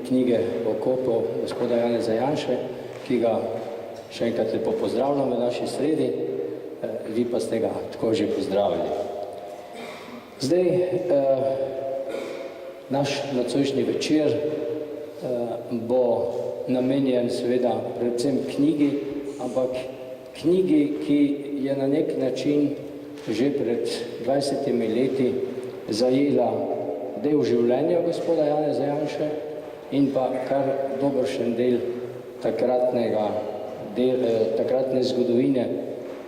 knjige o kopu gospoda Janeza Janše, ki ga še enkrat lepo pozdravljam v naši sredi, vi pa ste ga tako že pozdravili. Zdaj, naš nocojšnji večer bo namenjen seveda predvsem knjigi, ampak knjigi, ki je na nek način že pred 20 leti zajela del življenja gospoda Janeza Janše in pa kar dobršen del takratne zgodovine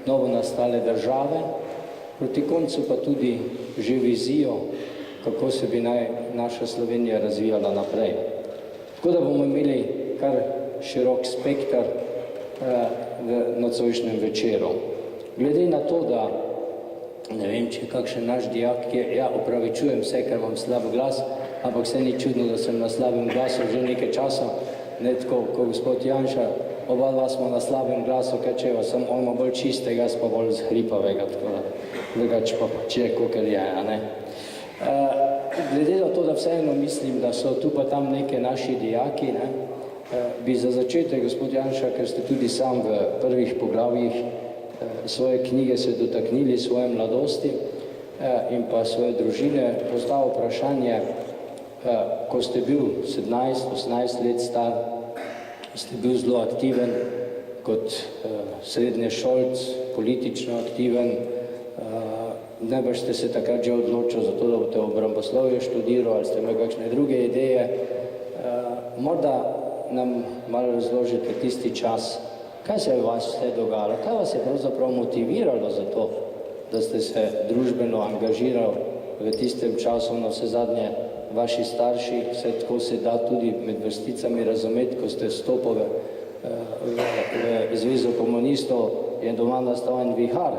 novonastale države, proti koncu pa tudi že vizijo, kako se bi naj naša Slovenija razvijala naprej. Tako da bomo imeli kar širok spektar v nocojšnjem večeru. Glede na to, da ne vem, če kakšen naš dijak, ki ja, opravičujem se, ker imam slab glas, ampak se ni čudno, da sem na slabem glasu že nekaj časa, ne tako kot gospod Janša, oba dva smo na slabem glasu, ker če sem on ima bolj čistega, jaz pa bolj zhripavega, tako da drugače pa če, kakor je, a ne. Glede na to, da vseeno mislim, da so tu pa tam neke naši dijaki, ne, bi za začetek, gospod Janša, ker ste tudi sam v prvih poglavjih svoje knjige se dotaknili svoje mladosti in pa svoje družine, postavil vprašanje, ko ste bil 17-18 let star, ste bil zelo aktiven kot srednješolc, politično aktiven, najbrž ste se takrat že odločil za to, da boste obramboslovje študiral ali ste imeli kakšne druge ideje. Morda nam malo razložite tisti čas, kaj se je vas vse dogajalo, kaj vas je pravzaprav motiviralo za to, da ste se družbeno angažirali v tistem času, na vse zadnje vaši starši, vse tako se da tudi med vrsticami razumeti, ko ste vstopili v Zvezo komunistov, je doma nastal en vihar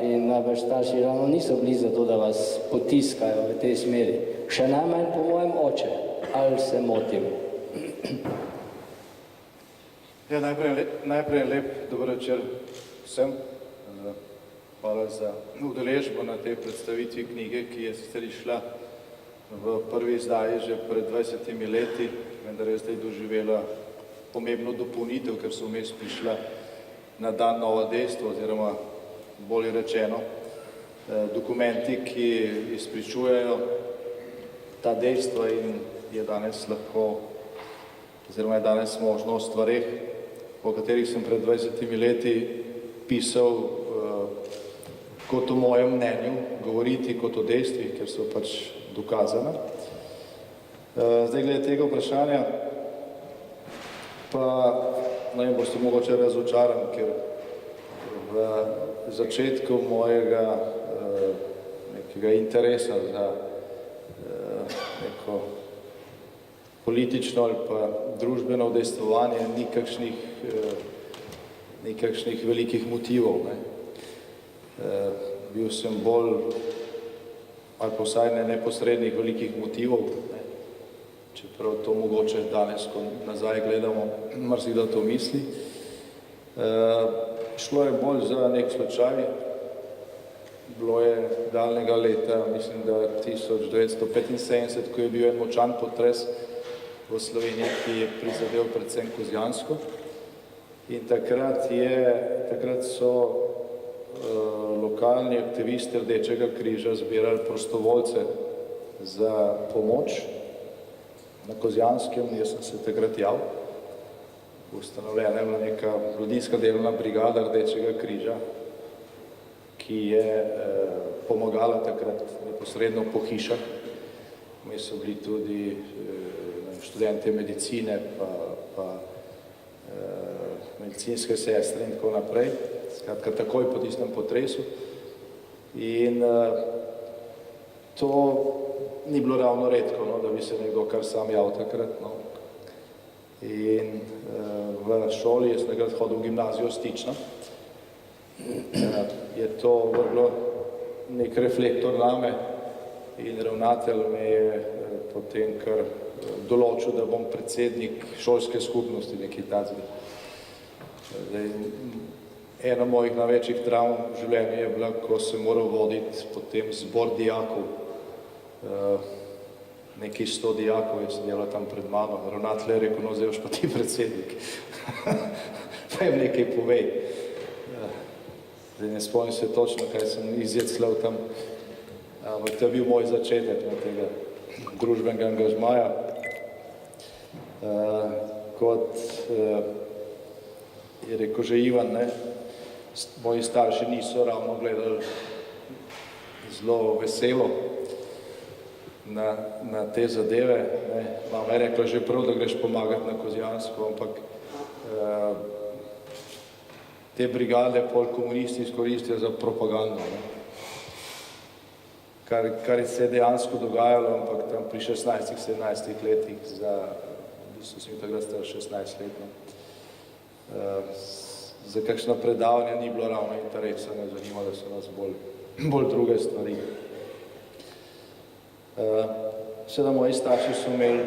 in najbrž starši ravno niso bili za to, da vas potiskajo v tej smeri. Še najmanj po mojem oče, ali se motim? Ja, najprej lep dober večer vsem. Hvala za udeležbo na tej predstavitvi knjige, ki je sicer išla v prvi izdaji že pred 20 leti, vendar je zdaj doživela pomembno dopolnitev, ker so vmes prišla na dan nova dejstva, oziroma bolje rečeno, dokumenti, ki izpričujejo ta dejstva in je danes lahko, oziroma je danes možno o stvareh, o katerih sem pred 20 leti pisal kot o mojem mnenju, govoriti kot o dejstvih, ker so pač dokazana. Zdaj glede tega vprašanja, pa ne vem, boste mogoče razočaran, ker v začetku mojega nekega interesa za neko politično ali pa družbeno udejstvovanje ni kakšnih velikih motivov. Bil sem bolj, ali pa vsaj ne neposrednih velikih motivov, čeprav to mogoče danes, ko nazaj gledamo, marsikdo to misli. Šlo je bolj za nek slučaj, bilo je daljnega leta, mislim, da 1975, ko je bil en močan potres v Sloveniji, ki je prizadel predvsem Kozjansko. In takrat so lokalni aktivisti Rdečega križa zbirali prostovoljce za pomoč na Kozjanskem. Jaz sem se takrat javil. Ustanovljena je bila neka mladinska delovna brigada Rdečega križa, ki je pomagala takrat neposredno po hišah. Mi so bili tudi študente medicine, pa medicinske sestre in tako naprej. Skratka, takoj po tistem potresu. In to ni bilo ravno redko, da bi se nekdo kar sam javil takrat. In v šoli, jaz nekrat hodil v gimnazijo Stična, je to vrglo nek reflektor name in ravnatelj me je potem kar določil, da bom predsednik šolske skupnosti, nekaj tazga. Ena mojih največjih travm v življenju je bila, ko sem moral voditi potem zbor dijakov nekaj 100 dijakov je sedelo tam pred mano, ravnatelj je rekel, no zdaj boš pa ti predsednik. Pa jim nekaj povej. Zdaj ne spomnim se točno, kaj sem izjecljal tam, ampak to je bil moj začetek tega družbenega angažmaja. Kot je rekel že Ivan, ne, moji starši niso ravno gledali zelo veselo na te zadeve. Ne. Mama je rekla že prav, da greš pomagati na Kozjansko, ampak te brigade pol komunisti izkoristijo za propagando. Ne. Kar se je dejansko dogajalo, ampak tam pri 16-17 letih, v bistvu sem takrat star 16 let, za kakšna predavanja ni bilo ravno interesa, ne zanimalo so nas bolj druge stvari. Seveda moji starši so imeli,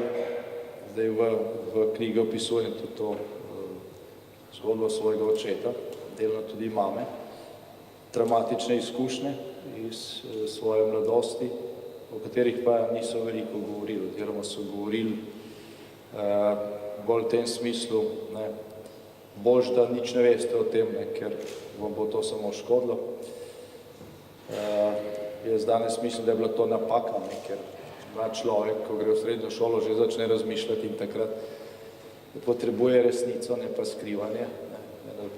zdaj v knjigi opisujem tudi to zgodbo svojega očeta, delno tudi mame, traumatične izkušnje iz svoje mladosti, o katerih pa niso veliko govorili, oziroma so govorili bolj v tem smislu, ne, boljš, da nič ne veste o tem, ne, ker vam bo to samo škodilo. Jaz danes mislim, da je bila to napaka, ne, ker mlad človek, ko gre v srednjo šolo, že začne razmišljati in takrat potrebuje resnico, ne pa skrivanje. Ne.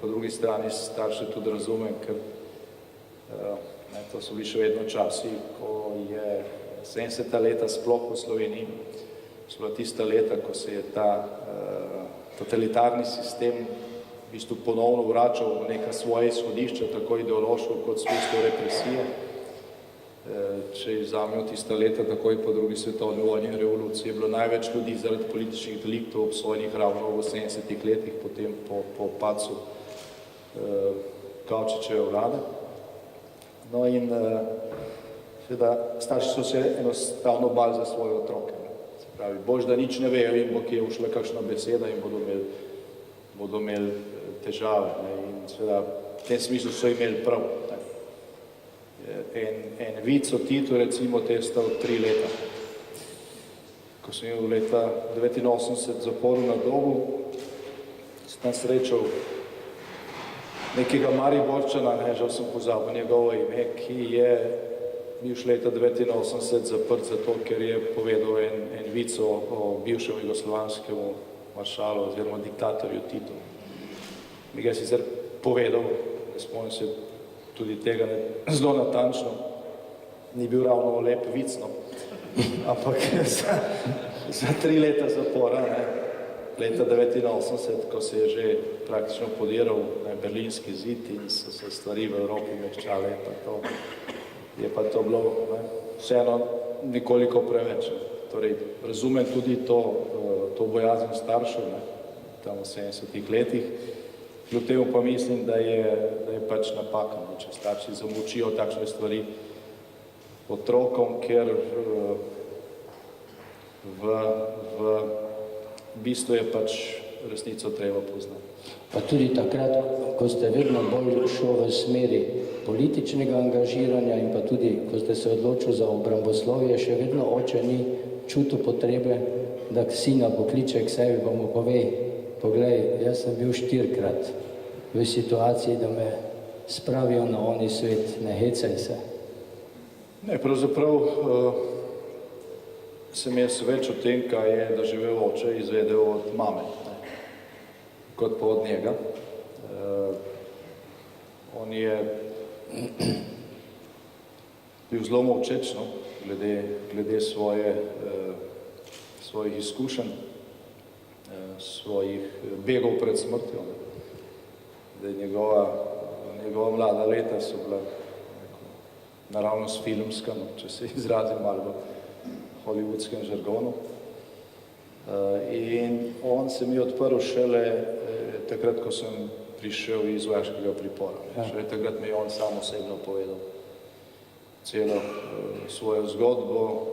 Po drugi strani starše tudi razumem, ker ne, to so bili še vedno časi, ko je 70. leta sploh v Sloveniji, so bila tista leta, ko se je ta totalitarni sistem v bistvu ponovno vračal v neka svoje izhodišča, tako ideološko kot smislu represije. Če vzamemo tista leta, takoj po drugi svetovni vojni in revoluciji, je bilo največ ljudi zaradi političnih deliktov obsojenih ravno v 70. letih, potem po padcu Kavčičeve vlade. No in seveda starši so se enostavno bali za svoje otroke. Se pravi, bož, da nič ne vejo in bo kje ušla kakšna beseda in bodo imeli težave. Ne. In seveda v tem smislu so imeli prav. Ne. En vic o Titu, recimo, te je stal 3 leta. Ko sem imel leta 89 zaporu na Dobu, sem tam srečal nekega Mariborčana, ne, žal sem pozabil njegovo ime, ki je bil še leta 89 zaprt zato, ker je povedal en vic o bivšem jugoslovanskemu maršalu oziroma diktatorju Titu. Mi ga je sicer povedal, ne spomnim se tudi tega zelo natančno, ni bil ravno lep vic, no. Ampak za 3 leta zapora, ne, leta 89, ko se je že praktično podiral berlinski zid in so se stvari v Evropi meščale, je pa to bilo, ne, vseeno nekoliko preveč. Torej, razumem tudi to bojazen staršev, ne, tam v 70 letih, kljub temu pa mislim, da je pač napaka, ne, če starši zamučijo takšne stvari otrokom, ker v bistvu je pač resnico treba poznati. Pa tudi takrat, ko ste vedno bolj šel v smeri političnega angažiranja in pa tudi, ko ste se odločili za obramboslovje, še vedno oče ni čutil potrebe, da sina pokliče k sebi pa mu pove, poglej, jaz sem bil 4-krat v situaciji, da me spravijo na oni svet, ne hecaj se. Ne, pravzaprav sem jaz več o tem, kaj je doživel oče, izvedel od mame, ne, kot pa od njega. On je bil zelo molčeč, no, glede svojih izkušenj, svojih begov pred smrtjo. Njegova mlada leta so bila naravnost filmska, no, če se izrazim malo v hollywoodskem žargonu. In on se mi je odprl šele takrat, ko sem prišel iz vojaškega pripora. Šele takrat mi je on sam osebno povedal celo svojo zgodbo.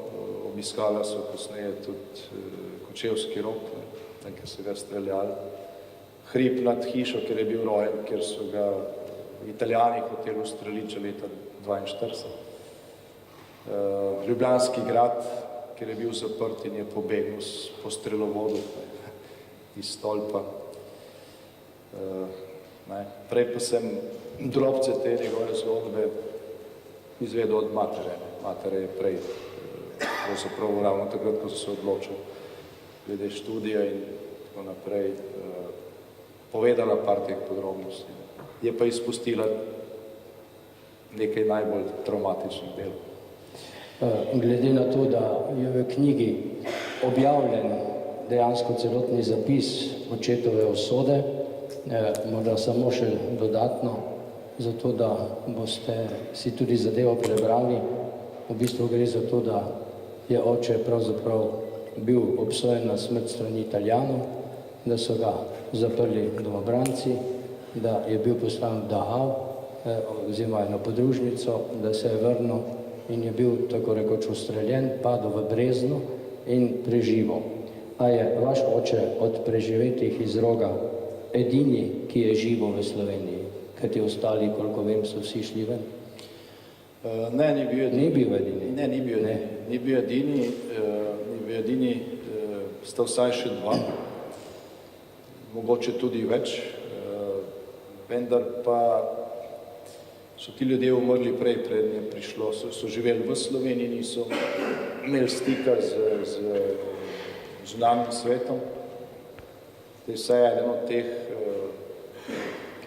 Obiskala so kasneje tudi Kočevski rok, kjer so ga streljali. Hrib nad hišo, kjer je bil rojen, kjer so ga Italijani hoteli ustreliti že leta 1942. Ljubljanski grad, ker je bil zaprt in je pobegnil po strelovodu iz stolpa. Prej pa sem drobce te njegove zgodbe izvedel od matere. Matere je prej, pravzaprav ravno takrat, ko so se odločil glede študija in tako naprej, povedala par teh podrobnosti. Je pa izpustila nekaj najbolj traumatičnih delov. Glede na to, da je v knjigi objavljen dejansko celotni zapis očetove usode, morda samo še dodatno, zato da boste si tudi zadevo prebrali. V bistvu gre za to, da je oče pravzaprav bil obsojen na smrt strani Italijanov, da so ga zaprli domobranci, da je bil poslan v Dachau, oziroma na podružnico, da se je vrnil in je bil tako rekoč ustreljen, padel v brezno in preživel. A je vaš oče od preživetih iz Roga edini, ki je živel v Sloveniji? Ker ti ostali, koliko vem, so vsi šli ven? Ne, ni bil edini. Ni bil edini? Ne, ni bil edini. Ni bil edini, sta vsaj še dva, mogoče tudi več, vendar pa so ti ljudje umrli prej, pred je prišlo, so živeli v Sloveniji, niso imeli stika z zunanjim svetom. Vsaj eden od teh,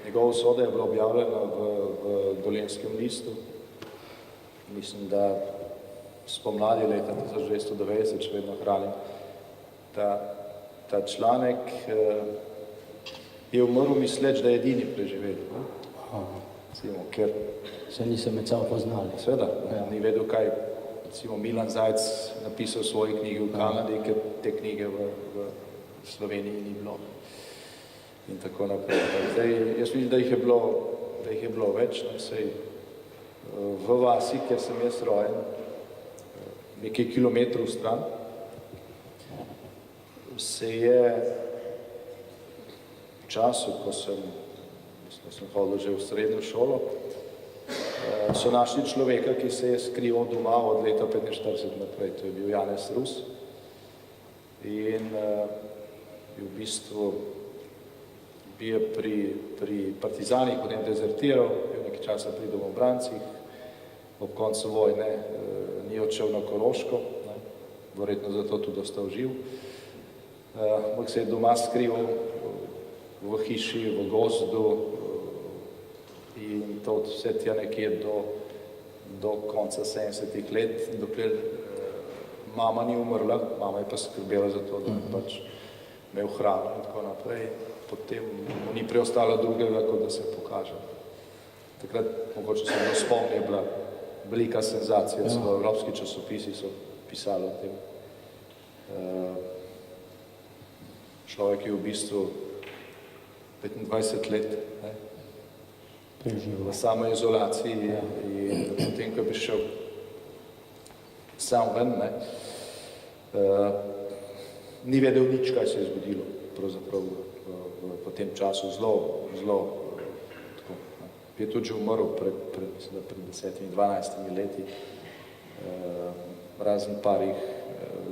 njegova usoda je bila objavljena v Dolenjskem listu, mislim, da spomladi leta 1990, če vedno hranim ta članek, je umrl misleč, da je edini preživeli. Ker se niso med sabo poznali. Seveda, ni vedel, kaj recimo Milan Zajc napisal v svoji knjigi v Kanadi, ker te knjige v Sloveniji ni bilo. In tako naprej. Zdaj, jaz mislim, da jih je bilo več, v vasi, kjer sem jaz rojen, nekaj kilometrov stran, se je v času, ko sem hodil že v srednjo šolo, so našli človeka, ki se je skrival doma od leta 1945 naprej, to je bil Janez Rus. In v bistvu bi je pri partizanih potem dezertiral, bil nekaj časa pri domobrancih, ob koncu vojne ni odšel na Koroško, verjetno zato tudi ostal živ, ampak se je doma skrival v hiši, v gozdu in to vse tja nekje do konca 70-ih let, dokler mama ni umrla, mama je pa skrbela za to, da je pač imel hrano in tako naprej. Potem mu ni preostalo drugega, kot da se pokaže. Takrat, mogoče se do spomni, je bila velika senzacija, celo evropski časopisi so pisali o tem. Človek je v bistvu 25 let v samoizolaciji in potem, ko je prišel sam ven, ni vedel nič, kaj se je zgodilo, pravzaprav v tem času zelo tako. Je tudi že umrl pred 10-12 leti, razen parih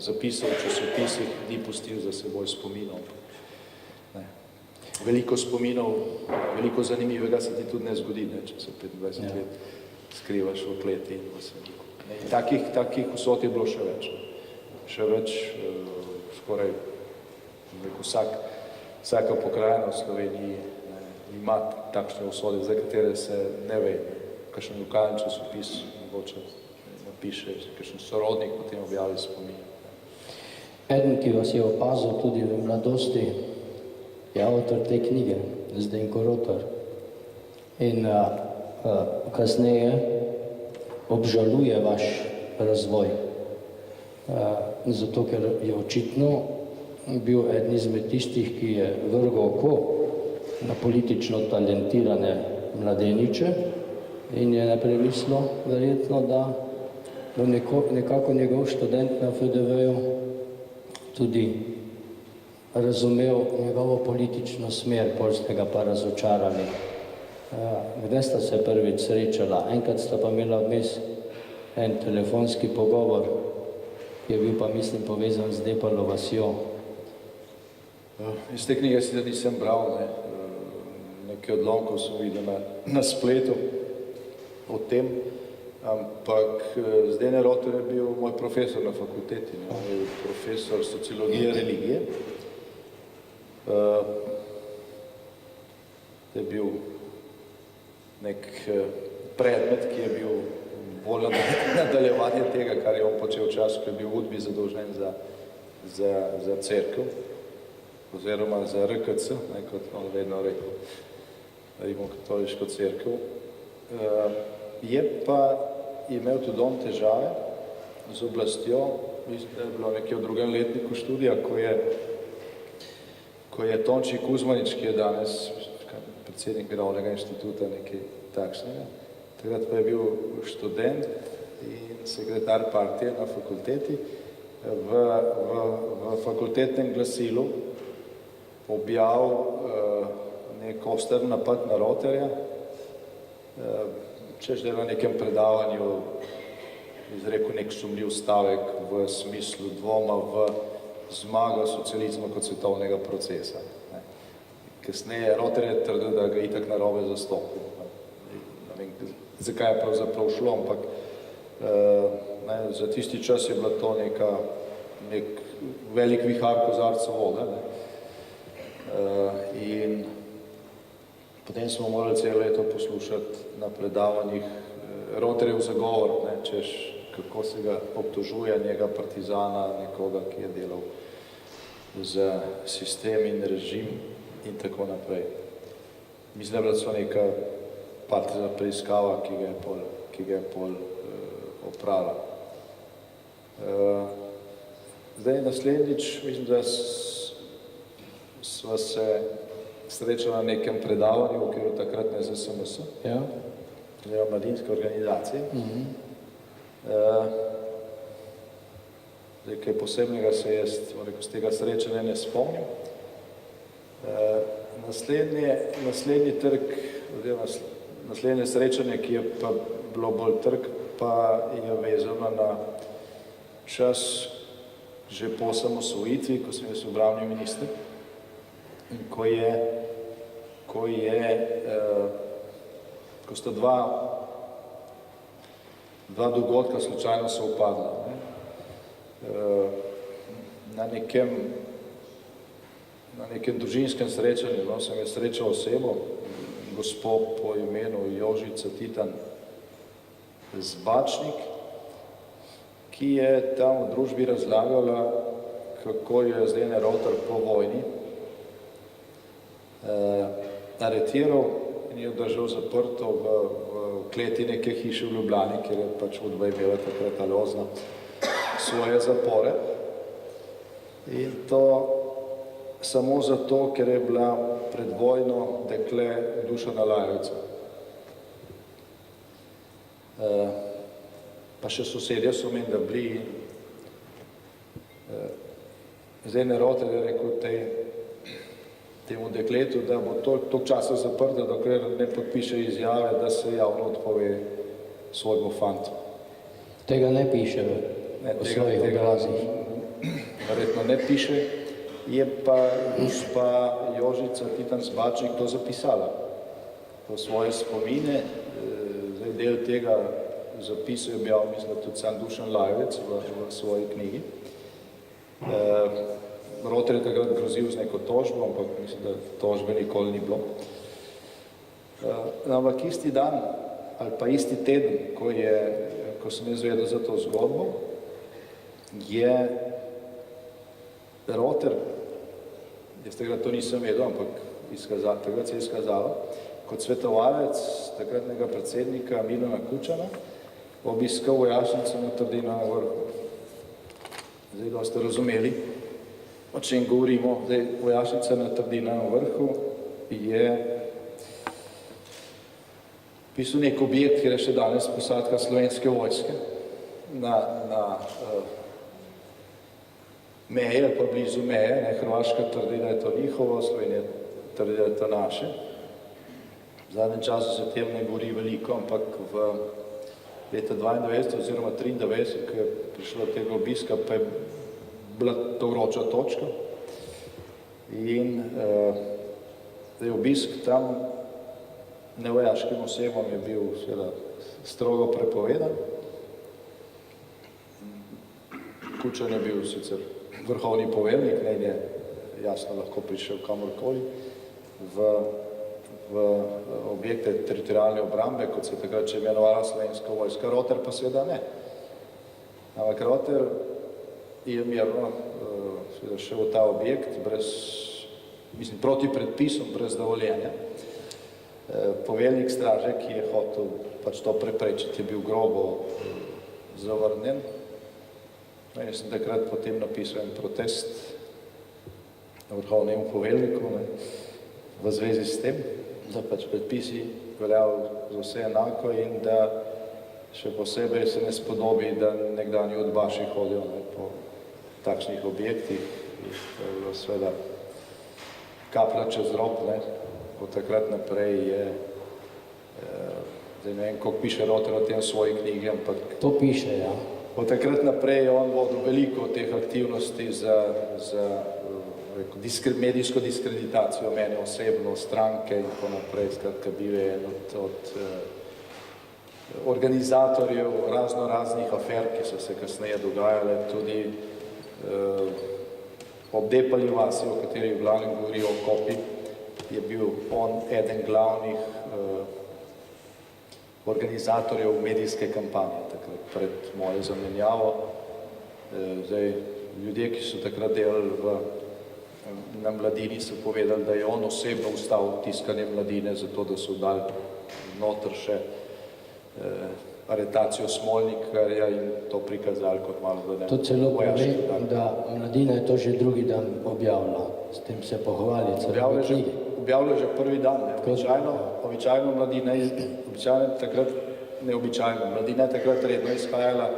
zapisov v časopisih ni pustil za seboj spominov. Veliko spominov, veliko zanimivega se ti tudi ne zgodi, če se 25 let skrivaš v kleti in v sediku. Takih usod je bilo še več. Še več, skoraj vsaka pokrajina v Sloveniji ima takšne usode, za katere se ne ve. Kakšen lokalni časopis mogoče napiše, kakšen sorodnik potem objavi spomin. Eden, ki vas je opazil tudi v mladosti, je avtor te knjige, Zdenko Rotar. In kasneje obžaluje vaš razvoj. Zato, ker je očitno bil eden izmed tistih, ki je vrgel oko na politično talentirane mladeniče in je najprej mislil, verjetno, da bo nekako njegov študent na FDV-ju tudi razumel njegovo politično smer, pol ste ga pa razočarali. Kdaj sta se prvič srečala? Enkrat sta pa imela vmes en telefonski pogovor, je bil pa, mislim, povezan z Depalo vasjo. Iz te knjige sicer nisem bral, ne. Nekaj odlomkov sem videl na spletu o tem, ampak Zdene Roter je bil moj profesor na fakulteti, ne. On je profesor sociologije religije. To je bil nek predmet, ki je bil bolj nadaljevanje tega, kar je on počel v času, ko je bil v Udbi zadolžen za cerkev, oziroma za RKC, ne, kot on vedno rekel, rimokatoliško cerkev. Je pa imel tudi on težave z oblastjo, mislim, da je bilo nekje v drugem letniku študija, ko je Tonči Kuzmanič, ki je danes predsednik Mirovnega inštituta, nekaj takšnega, takrat pa je bil študent in sekretar partije na fakulteti, v fakultetnem glasilu objavil nek oster napad na Roterja, češ da je na nekem predavanju izrekel nek sumljiv stavek v smislu dvoma v zmago socializma kot svetovnega procesa. Kasneje Roter je trdil, da ga itak narobe zastopil. Ne vem, zakaj je pravzaprav šlo, ampak za tisti čas je bila to nek velik vihar kozarcev vode. In potem smo morali celo leto poslušati na predavanjih Roterjev zagovor, češ kako se ga obtožuje njega partizana, nekoga, ki je delal za sistem in režim in tako naprej. Mislim, da je bila to neka partijska preiskava, ki ga je pol opravila. Zdaj naslednjič, mislim, da sva se srečala na nekem predavanju v okviru takratne ZSMS, oziroma mladinske organizacije. Zdaj, kaj posebnega se jaz z tega srečanja ne spomnim. Naslednji trg, oziroma naslednje srečanje, ki je pa bilo bolj trg, pa je vezano na čas že po osamosvojitvi, ko sem jaz obrambni minister in ko sta dva dogodka slučajno sovpadla. Na nekem družinskem srečanju sem jaz srečal osebo, gospo po imenu Jožica Titan Zbačnik, ki je tam v družbi razlagala, kako jo je Zdene Roter po vojni aretiral in jo držal zaprto v kleti neke hiše v Ljubljani, kjer je pač Udba imela takrat alozna svoje zapore. In to samo zato, ker je bila pred vojno dekle Dušana Lajovica. Pa še sosedje so meni, da bili. Zdene Roter je rekel temu dekletu, da bo toliko časa zaprta, dokler ne podpiše izjave, da se javno odpove svojemu fantu. Tega ne piše v svojih obrazih. Verjetno ne piše, je pa gospa Jožica Titan Zbačnik to zapisala. V svoje spomine, zdaj del tega zapisu je objavil, mislim, tudi sam Dušan Lajovec v svoji knjigi. Roter je takrat grozil z neko tožbo, ampak mislim, da tožbe nikoli ni bilo. Ampak isti dan ali pa isti teden, ko sem izvedel za to zgodbo, je Roter, jaz takrat to nisem vedel, ampak takrat se je izkazalo, kot svetovalec takratnega predsednika Milana Kučana obiskal vojašnico na Trdinovem vrhu. Zdaj, da ste razumeli, o čem govorimo. Zdaj, vojašnica na Trdinovem vrhu je v bistvu nek objekt, kjer je še danes posadka Slovenske vojske na meje ali pa blizu meje. Hrvaška trdi, da je to njihovo, Slovenija trdi, da je to naše. V zadnjem času se tem ne govori veliko, ampak v leta 92 oziroma 93, ko je prišlo do tega obiska, pa je bila to vroča točka. In zdaj obisk tam nevojaškim osebam je bil seveda strogo prepovedan. Kučan je bil sicer vrhovni poveljnik, ne, in je jasno lahko prišel kamorkoli v objekte teritorialne obrambe, kot se takrat še imenovala Slovenska vojska. Roter pa seveda ne. Ampak Roter je mirno šel v ta objekt proti predpisom, brez dovoljenja. Poveljnik straže, ki je hotel pač to preprečiti, je bil grobo zavrnjen. No, jaz sem takrat potem napisal en protest vrhovnemu poveljniku v zvezi s tem, da pač predpisi veljajo za vse enako in da še posebej se ne spodobi, da nekdanji udbaši hodijo po takšnih objektih. To je bilo seveda kaplja čez rob. Od takrat naprej je, zdaj ne vem, koliko piše Roter o tem v svoji knjigi, ampak To piše, ja. od takrat naprej je on vodil veliko teh aktivnosti za medijsko diskreditacijo mene osebno, stranke in tako naprej. Skratka, bil je en od organizatorjev raznih afer, ki so se kasneje dogajale, tudi ob Depali vasi, o kateri v glavnem govori o Kopi, je bil on eden glavnih organizatorjev medijske kampanje takrat pred mojo zamenjavo. Zdaj, ljudje, ki so takrat delali na Mladini, so povedali, da je on osebno ustavil tiskanje Mladine, zato da so dali noter še aretacijo Smolnikarja in to prikazali kot malo da ne. To celo pove, da Mladina je to že drugi dan objavila. S tem se pohvali. Objavlja že prvi dan. Običajno Mladina Mladina je takrat redno izhajala,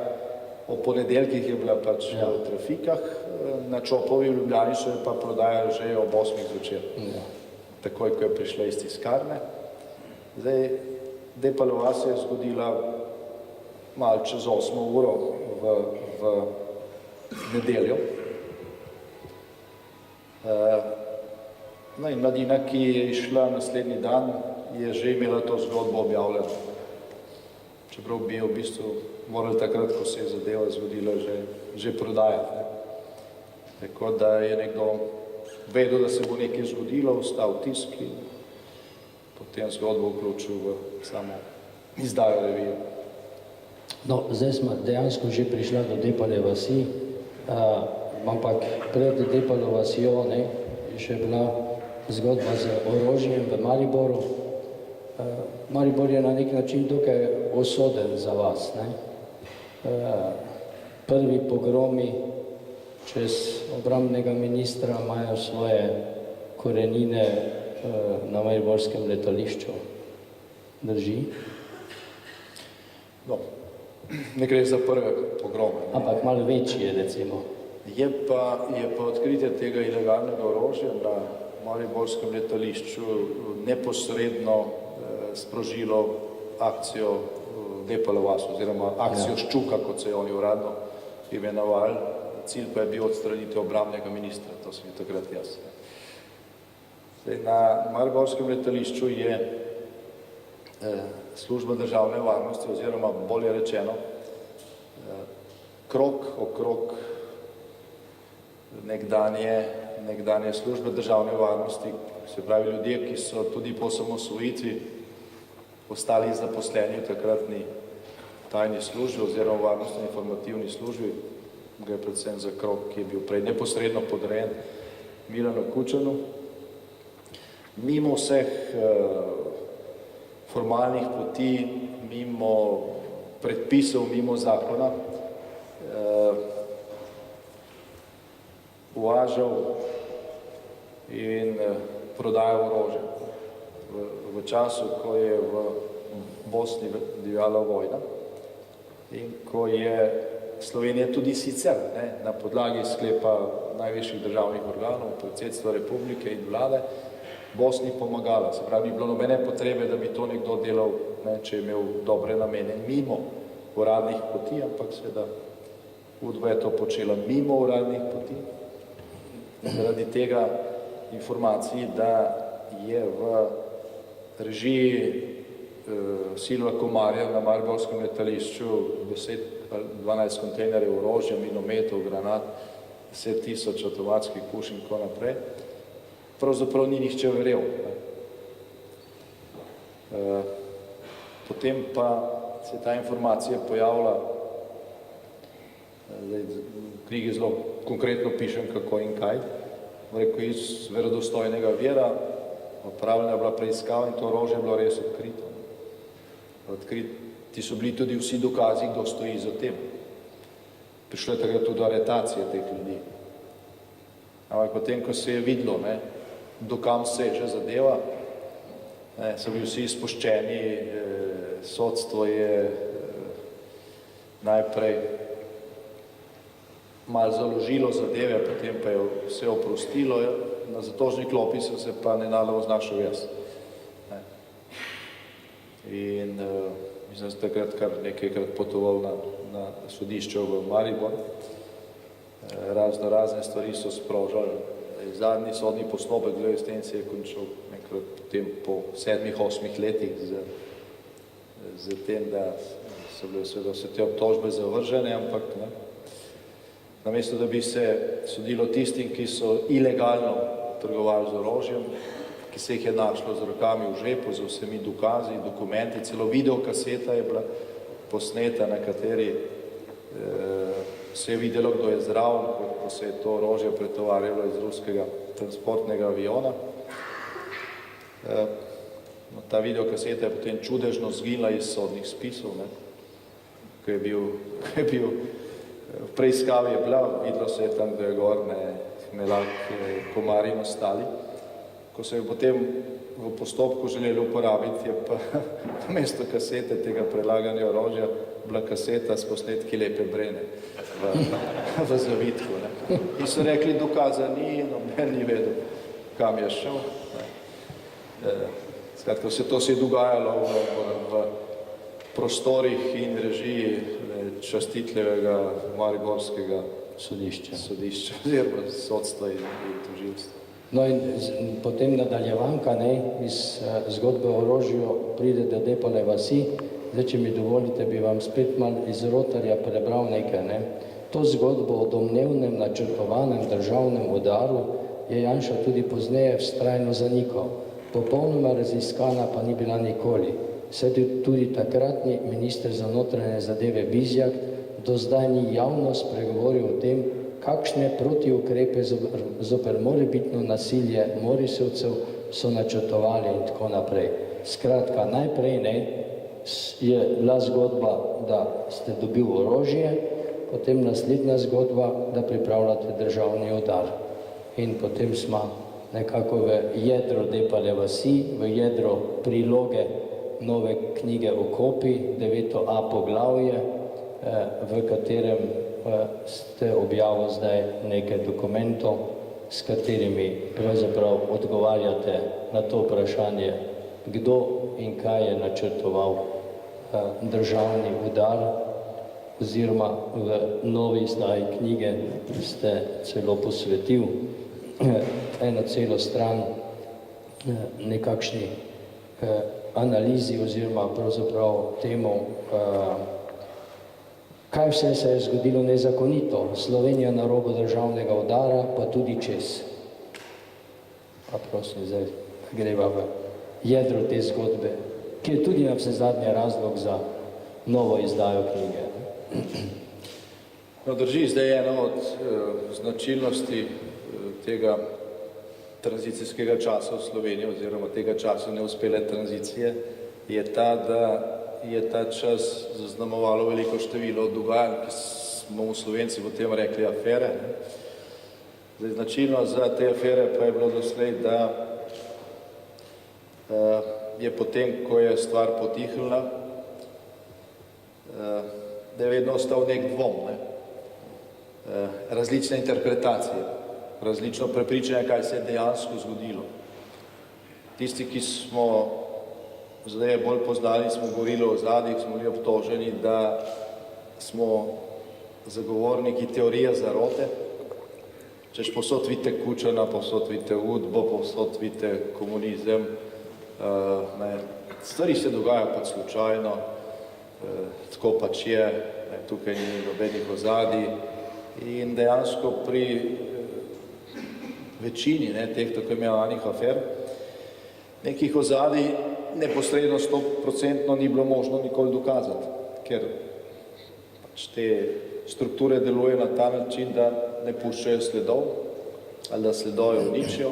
o ponedeljkih je bila pač v trafikah, na Čopovi v Ljubljani so jo pa prodajali že ob 8 zvečer. Takoj, ko je prišla iz tiskarne. Zdaj, Depala vas je zgodila malo čez 8 uro v nedeljo. No in Mladina, ki je išla naslednji dan, je že imela to zgodbo objavljeno. Čeprav bi jo v bistvu morali takrat, ko se je zadeva zgodila, že prodajati. Tako da je nekdo vedel, da se bo nekaj zgodilo, ostal tisk in potem zgodbo vključil v samo izdajo revije. No, zdaj smo dejansko že prišla do Depale vasi, ampak pred Depalo vasjo je še bila zgodba z orožjem v Mariboru. Maribor je na nek način tukaj usoden za vas. Prvi pogromi čez obrambnega ministra imajo svoje korenine na mariborskem letališču. Drži? No, ne gre za prve pogrome. Ampak malo večji je, recimo. Je pa odkritje tega ilegalnega orožja na mariborskem letališču neposredno sprožilo akcijo Depala vas oziroma akcijo Ščuka, kot se je oni uradno imenovali. Cilj pa je bil odstranitev obrambnega ministra, to se mi takrat jasno. Na mariborskem letališču je služba državne varnosti oziroma bolje rečeno krog okrog nekdanje službe državne varnosti, se pravi ljudje, ki so tudi po osamosvojitvi ostali zaposleni v takratni tajni službi oziroma varnostni informativni službi, gre predvsem za krog, ki je bil prej neposredno podrejen Milanu Kučanu. Mimo vseh formalnih poti, mimo predpisov, mimo zakona, uvažal in prodajal orožje. V času, ko je v Bosni divjala vojna in ko je Slovenija tudi sicer na podlagi sklepa najvišjih državnih organov, predsedstva republike in vlade, Bosni pomagala. Se pravi, ni bilo nobene potrebe, da bi to nekdo delal, če je imel dobre namene, mimo uradnih poti, ampak seveda Udba je to počela mimo uradnih poti. Zaradi tega informacij, da je v režiji Silva Komarja na mariborskem letališču 10-12 kontejnerjev orožja, minometov, granat, 10 000 avtomatskih puš in tako naprej, pravzaprav ni nihče verjel. Potem pa se ta informacija pojavila, zdaj v knjigi zelo konkretno pišem, kako in kaj, rekel, iz verodostojnega vira, opravljena je bila preiskava in to orožje je bilo res odkrito. Odkriti so bili tudi vsi dokazi, kdo stoji za tem. Prišlo je takrat tudi do aretacije teh ljudi. Ampak potem, ko se je videlo, dokam seže zadeva, so bili vsi izpuščeni, sodstvo je najprej malo založilo zadeve, potem pa je vse oprostilo, na zatožni klopi sem se pa nenadoma znašel jaz. In mislim, da sem takrat kar nekajkrat potoval na sodišče v Maribor. Razne stvari so sprožali. Zadnji sodni postopek v zvezi s tem se je končal nekrat potem po 7-8 letih z tem, da so bile seveda vse te obtožbe zavržene, ampak namesto da bi se sodilo tistim, ki so ilegalno trgovali z orožjem, ki se jih je našlo z rokami v žepu, z vsemi dokazi, dokumenti, celo videokaseta je bila posneta, na kateri se je videlo, kdo je zraven, ko se je to orožje pretovarjalo iz ruskega transportnega aviona. Ta videokaseta je potem čudežno zginila iz sodnih spisov, ko je bil v preiskavi je bila, videlo se je tam, da je gor Hmelak, Komar in ostali. Ko se je potem v postopku želeli uporabiti, je pa namesto kasete tega prelaganja orožja bila kaseta s posnetki Lepe Brene v zavitku. In so rekli, dokaza ni, noben ni vedel, kam je šel. Skratka, vse to se je dogajalo v prostorih in režiji častitljivega mariborskega sodišča oziroma sodstva in tožilstva. No in potem nadaljevanka, iz zgodbe o orožju pride do Depale vasi. Zdaj, če mi dovolite, bi vam spet malo iz Rotarja prebral nekaj. To zgodbo o domnevnem načrtovanem državnem udaru je Janša tudi pozneje vztrajno zanikal. Popolnoma raziskana pa ni bila nikoli. Saj tudi takratni minister za notranje zadeve Bizjak do zdaj ni javno spregovoril o tem, kakšne protiukrepe zoper morebitno nasilje Morisovcev so načrtovali in tako naprej. Skratka, najprej je bila zgodba, da ste dobil orožje, potem naslednja zgodba, da pripravljate državni udar. In potem smo nekako v jedro Depale vasi, v jedro priloge nove knjige Okopi, 9.a poglavje, v katerem ste objavili zdaj nekaj dokumentov, s katerimi pravzaprav odgovarjate na to vprašanje, kdo in kaj je načrtoval državni udar, oziroma v novi izdaji knjige ste celo posvetil eno celo stran nekakšni analizi oziroma pravzaprav temu, kaj vse se je zgodilo nezakonito. Slovenija na robu državnega udara, pa tudi čez. Pa prosim, zdaj greva v jedro te zgodbe, ki je tudi na vse zadnje razlog za novo izdajo knjige. No, drži, zdaj je ena od značilnosti tega tranzicijskega časa v Sloveniji oziroma tega časa neuspele tranzicije je ta, da je ta čas zaznamovalo veliko število dogajanj, ki smo v Slovenci potem rekli afere. Zdaj, značilno za te afere pa je bilo doslej, da je potem, ko je stvar potihnila, da je vedno ostal nek dvom, različne interpretacije, različno prepričanje, kaj se je dejansko zgodilo. Tisti, ki smo zdaj je bolj poznali, smo govorili o zadnjih, smo bili obtoženi, da smo zagovorniki teorije zarote, češ povsod vidite Kučana, povsod vidite Udbo, povsod vidite komunizem, stvari se dogajajo pač slučajno, tako pač je, tukaj ni nobenih ozadij in dejansko pri večini teh tako imenovanih afer nekih ozadij neposredno 100% ni bilo možno nikoli dokazati, ker pač te strukture delujejo na ta način, da ne puščajo sledov, ali da sledove uničijo,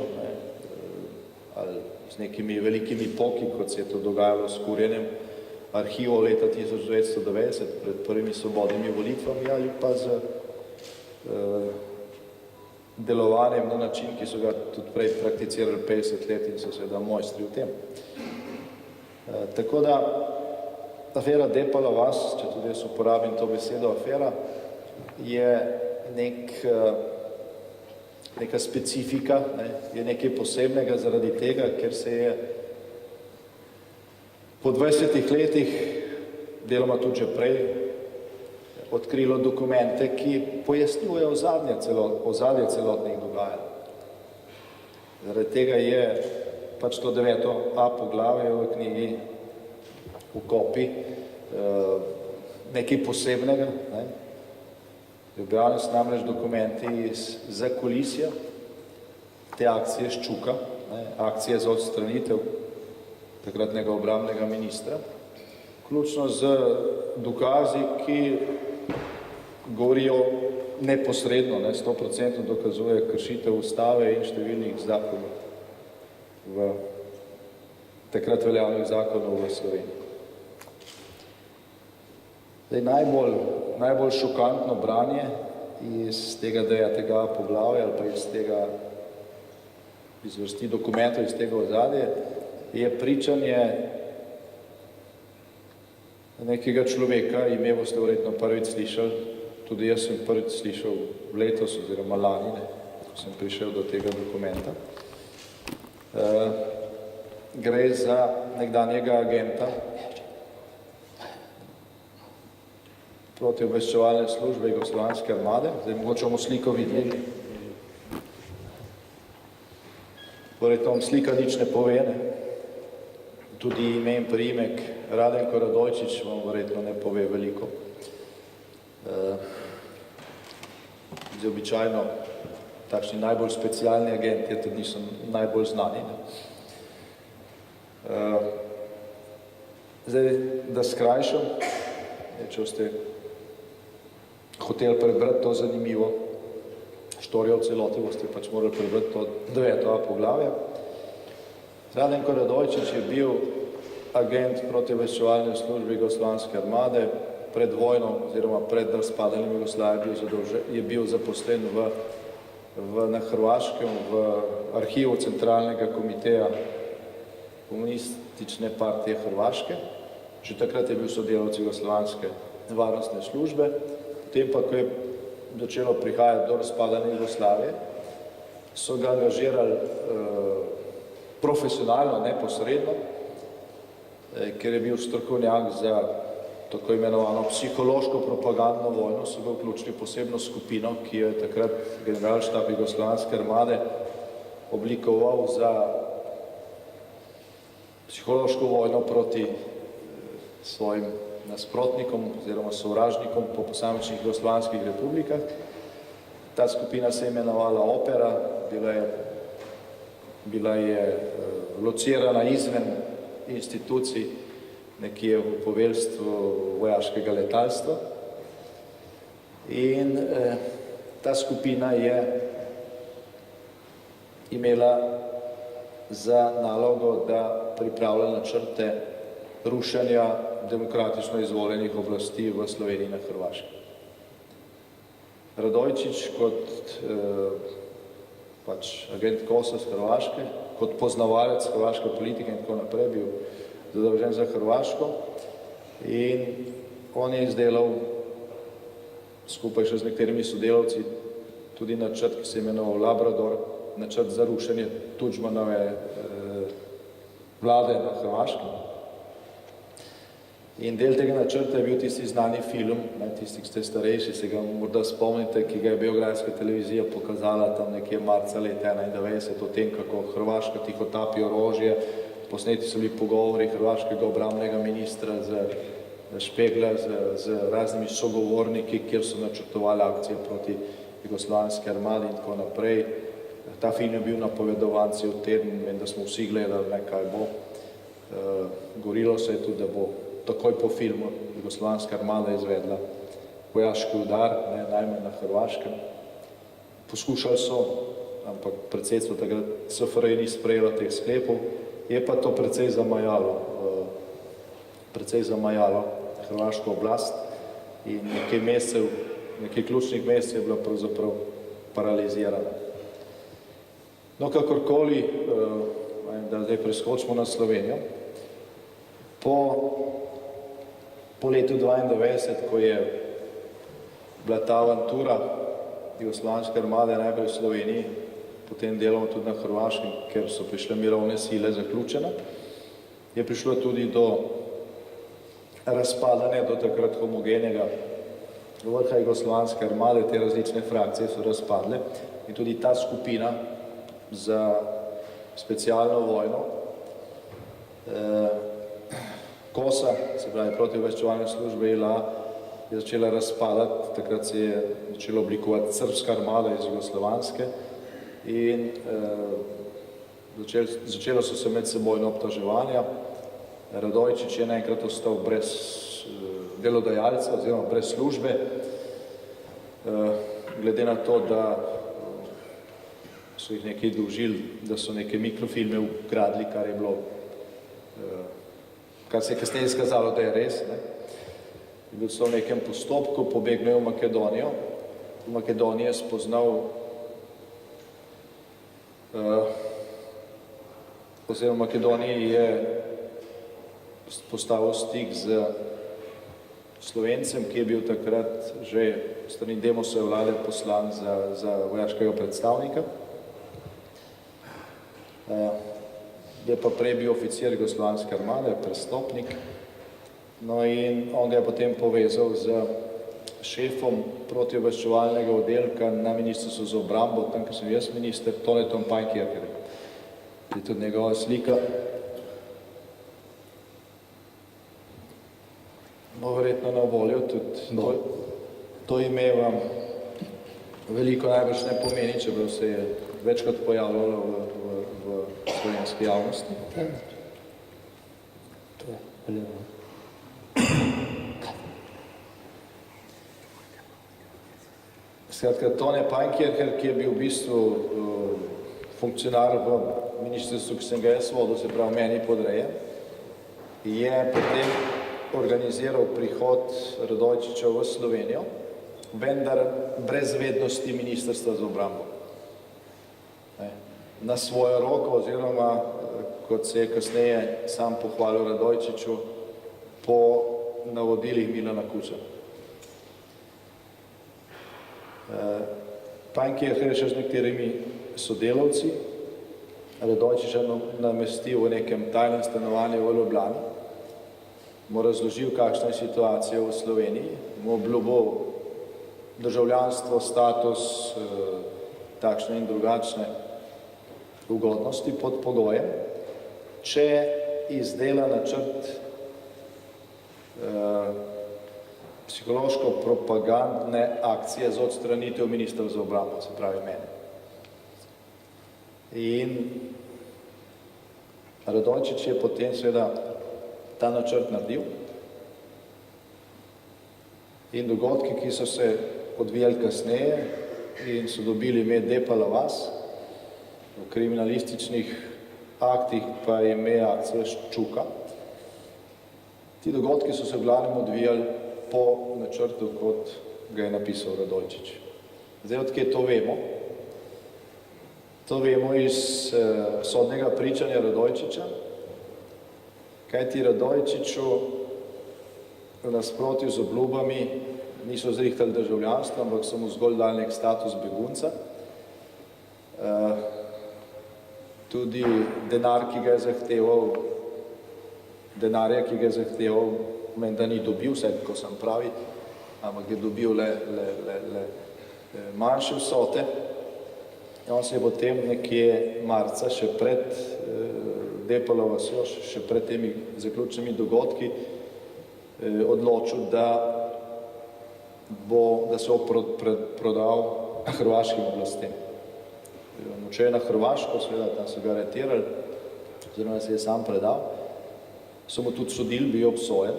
ali z nekimi velikimi poki, kot se je to dogajalo s kurjenjem arhivov leta 1990 pred prvimi svobodnimi volitvami, ali pa z delovanjem na način, ki so ga tudi prej prakticirali 50 let in so seveda mojstri v tem. Tako da afera Depala vas, če tudi jaz uporabim to besedo afera, je neka specifika, je nekaj posebnega zaradi tega, ker se je po 20 letih, deloma tudi že prej, odkrilo dokumente, ki pojasnjujejo ozadje celotnih dogajanj. Zaradi tega je pač to 9.a poglavje v knjigi Ukopi nekaj posebnega. Objavljeni so namreč dokumenti iz zakulisja te akcije Ščuka, akcije za odstranitev takratnega obrambnega ministra, vključno z dokazi, ki govorijo neposredno, 100% dokazuje kršitev ustave in številnih zakonov v takrat veljavnih zakonov v Sloveniji. Zdaj, najbolj šokantno branje iz tega 9.a poglavja ali pa iz vrsti dokumentov iz tega ozadja je pričanje nekega človeka, ime boste verjetno prvič slišali, tudi jaz sem prvič slišal letos oziroma lani, ko sem prišel do tega dokumenta. Gre za nekdanjega agenta protiobveščevalne službe Jugoslovanske armade. Zdaj mogoče bomo sliko videli. Verjetno vam slika nič ne pove, Tudi ime in priimek Radenko Radojčič vam verjetno ne pove veliko. Zdaj običajno takšni najbolj specialni agenti tudi niso najbolj znani. Zdaj, da skrajšam, če boste hoteli prebrati to zanimivo štorijo v celoti, boste pač morali prebrati to 9.a poglavje. Radenko Radojčič je bil agent protiobveščevalne službe Jugoslovanske armade. Pred vojno oziroma pred razpadanjem Jugoslavije je bil zaposlen na Hrvaškem v arhivu Centralnega komiteja Komunistične partije Hrvaške. Že takrat je bil sodelavec Jugoslovanske varnostne službe. Potem pa, ko je začelo prihajati do razpadanja Jugoslavije, so ga angažirali profesionalno, neposredno, ker je bil strokovnjak za tako imenovano psihološko propagandno vojno, so ga vključili posebno skupino, ki je takrat generalštab Jugoslovanske armade oblikoval za psihološko vojno proti svojim nasprotnikom oziroma sovražnikom po posamičnih jugoslovanskih republikah. Ta skupina se je imenovala Opera, bila je locirana izven institucij, nekje v poveljstvu vojaškega letalstva. In ta skupina je imela za nalogo, da pripravlja načrte rušenja demokratično izvoljenih oblasti v Sloveniji in na Hrvaškem. Radojčič kot agent KOS-a z Hrvaške, kot poznavalec hrvaške politike in tako naprej, bil zadolžen za Hrvaško in on je izdelal skupaj še z nekaterimi sodelavci tudi načrt, ki se je imenoval Labrador, načrt za rušenje Tudžmanove vlade na Hrvaškem. In del tega načrta je bil tisti znani film, tisti, ki ste starejši, se ga morda spomnite, ki ga je Beograjska televizija pokazala tam nekje marca leta 1991, o tem, kako Hrvaška tihotapi orožje. Posneti so bili pogovori hrvaškega obrambnega ministra z Špegla, z raznimi sogovorniki, kjer so načrtovali akcije proti jugoslovanski armadi in tako naprej. Ta film je bil napovedovan cel teden, vem, da smo vsi gledali, kaj bo. Govorilo se je tudi, da bo takoj po filmu jugoslovanska armada izvedla vojaški udar, najmanj na Hrvaškem. Poskušali so, ampak predsedstvo takrat SFRJ ni sprejelo teh sklepov, je pa to precej zamajalo hrvaško oblast in nekaj ključnih mesecev je bila pravzaprav paralizirana. No, kakorkoli, da zdaj preskočimo na Slovenijo, po letu 1992, ko je bila ta avantura jugoslovanske armade najprej v Sloveniji, potem deloma tudi na Hrvaškem, ker so prišle mirovne sile, zaključena, je prišlo tudi do razpadanja do takrat homogenega vrha jugoslovanske armade, te različne frakcije so razpadle in tudi ta skupina za specialno vojno KOS-a, se pravi protiobveščevalne službe ILA, je začela razpadati, takrat se je začela oblikovati srbska armada iz jugoslovanske in začelo so se medsebojno obtoževanja. Radojčič je naenkrat ostal brez delodajalca oziroma brez službe, glede na to, da so jih nekaj dolžili, da so neke mikrofilme ukradli, kar je bilo, kar se je kasneje izkazalo, da je res. Je bil v nekem postopku, pobegnil v Makedonijo. V Makedoniji je spoznal, oziroma v Makedoniji je postavil stik z Slovencem, ki je bil takrat že strani Demosove vlade poslan za vojaškega predstavnika. Je pa prej bil oficir jugoslovanske armade, prestopnik. No in on ga je potem povezal z šefom protiobveščevalnega oddelka na Ministrstvu za obrambo, tam, ker sem jaz minister, Tonetom Pajnkircherjem. Je tudi njegova slika. Bo verjetno na voljo tudi to ime vam veliko najbrž ne pomeni, čeprav se je večkrat pojavljalo v slovenski javnosti. Skratka, Tone Pajnkircher, ki je bil v bistvu funkcionar v ministrstvu, ki sem ga jaz vodil, se pravi meni podrejen, je potem organiziral prihod Radojčiča v Slovenijo, vendar brez vednosti Ministrstva za obrambo. Na svojo roko, oziroma, kot se je kasneje sam pohvalil Radojčiču, po navodilih Milana Kučana. Pajnkircher je še z nekaterimi sodelavci Radojčiča namestil v nekem tajnem stanovanju v Ljubljani, mu razložil, kakšna je situacija v Sloveniji, mu obljubil državljanstvo, status, takšne in drugačne ugodnosti pod pogojem, če izdela načrt psihološko-propagandne akcije za odstranitev ministra za obrambo, se pravi mene. In Radojčič je potem seveda ta načrt naredil in dogodki, ki so se odvijali kasneje in so dobili ime Depala vas, v kriminalističnih aktih pa je ime akcija Ščuka. Ti dogodki so se v glavnem odvijali po načrtu, kot ga je napisal Radojčič. Zdaj, odkje to vemo? To vemo iz sodnega pričanja Radojčiča, kajti Radojčiču v nasprotju z obljubami niso zrihtali državljanstva, ampak so mu zgolj dali nek status begunca. Tudi denar, ki ga je zahteval, denarja, ki ga je zahteval, menda ni dobil, vse ko sem pravi, ampak je dobil le manjše vsote. In on se je potem nekje marca, še pred Depalo vasjo, še pred temi zaključnimi dogodki, odločil, da se bo prodal hrvaškim oblastem. Odšel je na Hrvaško, seveda tam so ga aretirali, oziroma se je sam predal, so mu tudi sodili, bil obsojen.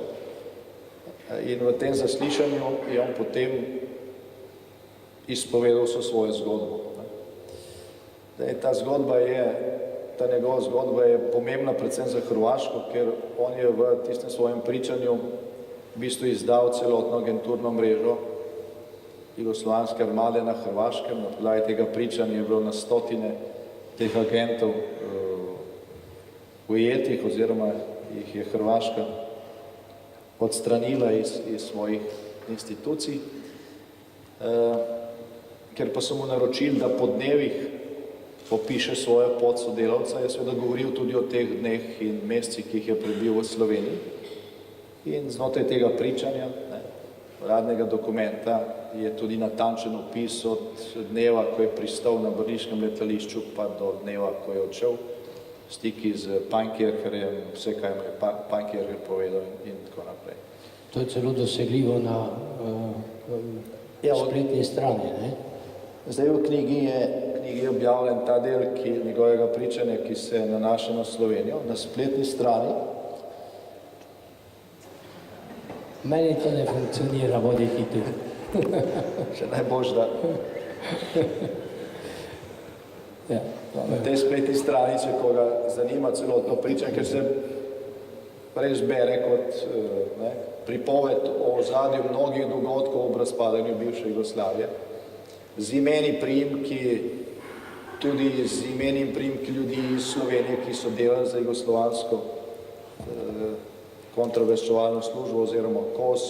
In v tem zaslišanju je on potem izpovedal svojo zgodbo. Ta njegova zgodba je pomembna predvsem za Hrvaško, ker on je v tistem svojem pričanju v bistvu izdal celotno agenturno mrežo jugoslovanske armade na Hrvaškem. Na podlagi tega pričanja je bilo na stotine teh agentov ujetih, oziroma jih je Hrvaška odstranila iz svojih institucij, ker pa so mu naročili, da po dnevih opiše svoje podsodelavca, je seveda govoril tudi o teh dneh in mesecih, ki jih je prebil v Sloveniji. In znotraj tega pričanja, uradnega dokumenta, je tudi natančen opis od dneva, ko je pristal na brniškem letališču, pa do dneva, ko je odšel, stiki z Pankircherjem, vse, kaj mu je Pankircher povedal in tako naprej. To je celo dosegljivo na spletni strani, ne? Zdaj v knjigi je objavljen ta del njegovega pričanja, ki se nanaša na Slovenijo, na spletni strani. Meni to ne funkcionira, voditi tu. Še najbolj, da. Ja. Na tej spletni strani, če koga zanima celotno pričanje, ker se res bere kot pripoved o ozadju mnogih dogodkov ob razpadanju bivše Jugoslavije, z imeni priimki, tudi z imeni in priimki ljudi iz Slovenije, ki so delali za jugoslovansko kontraobveščevalno službo oziroma KOS,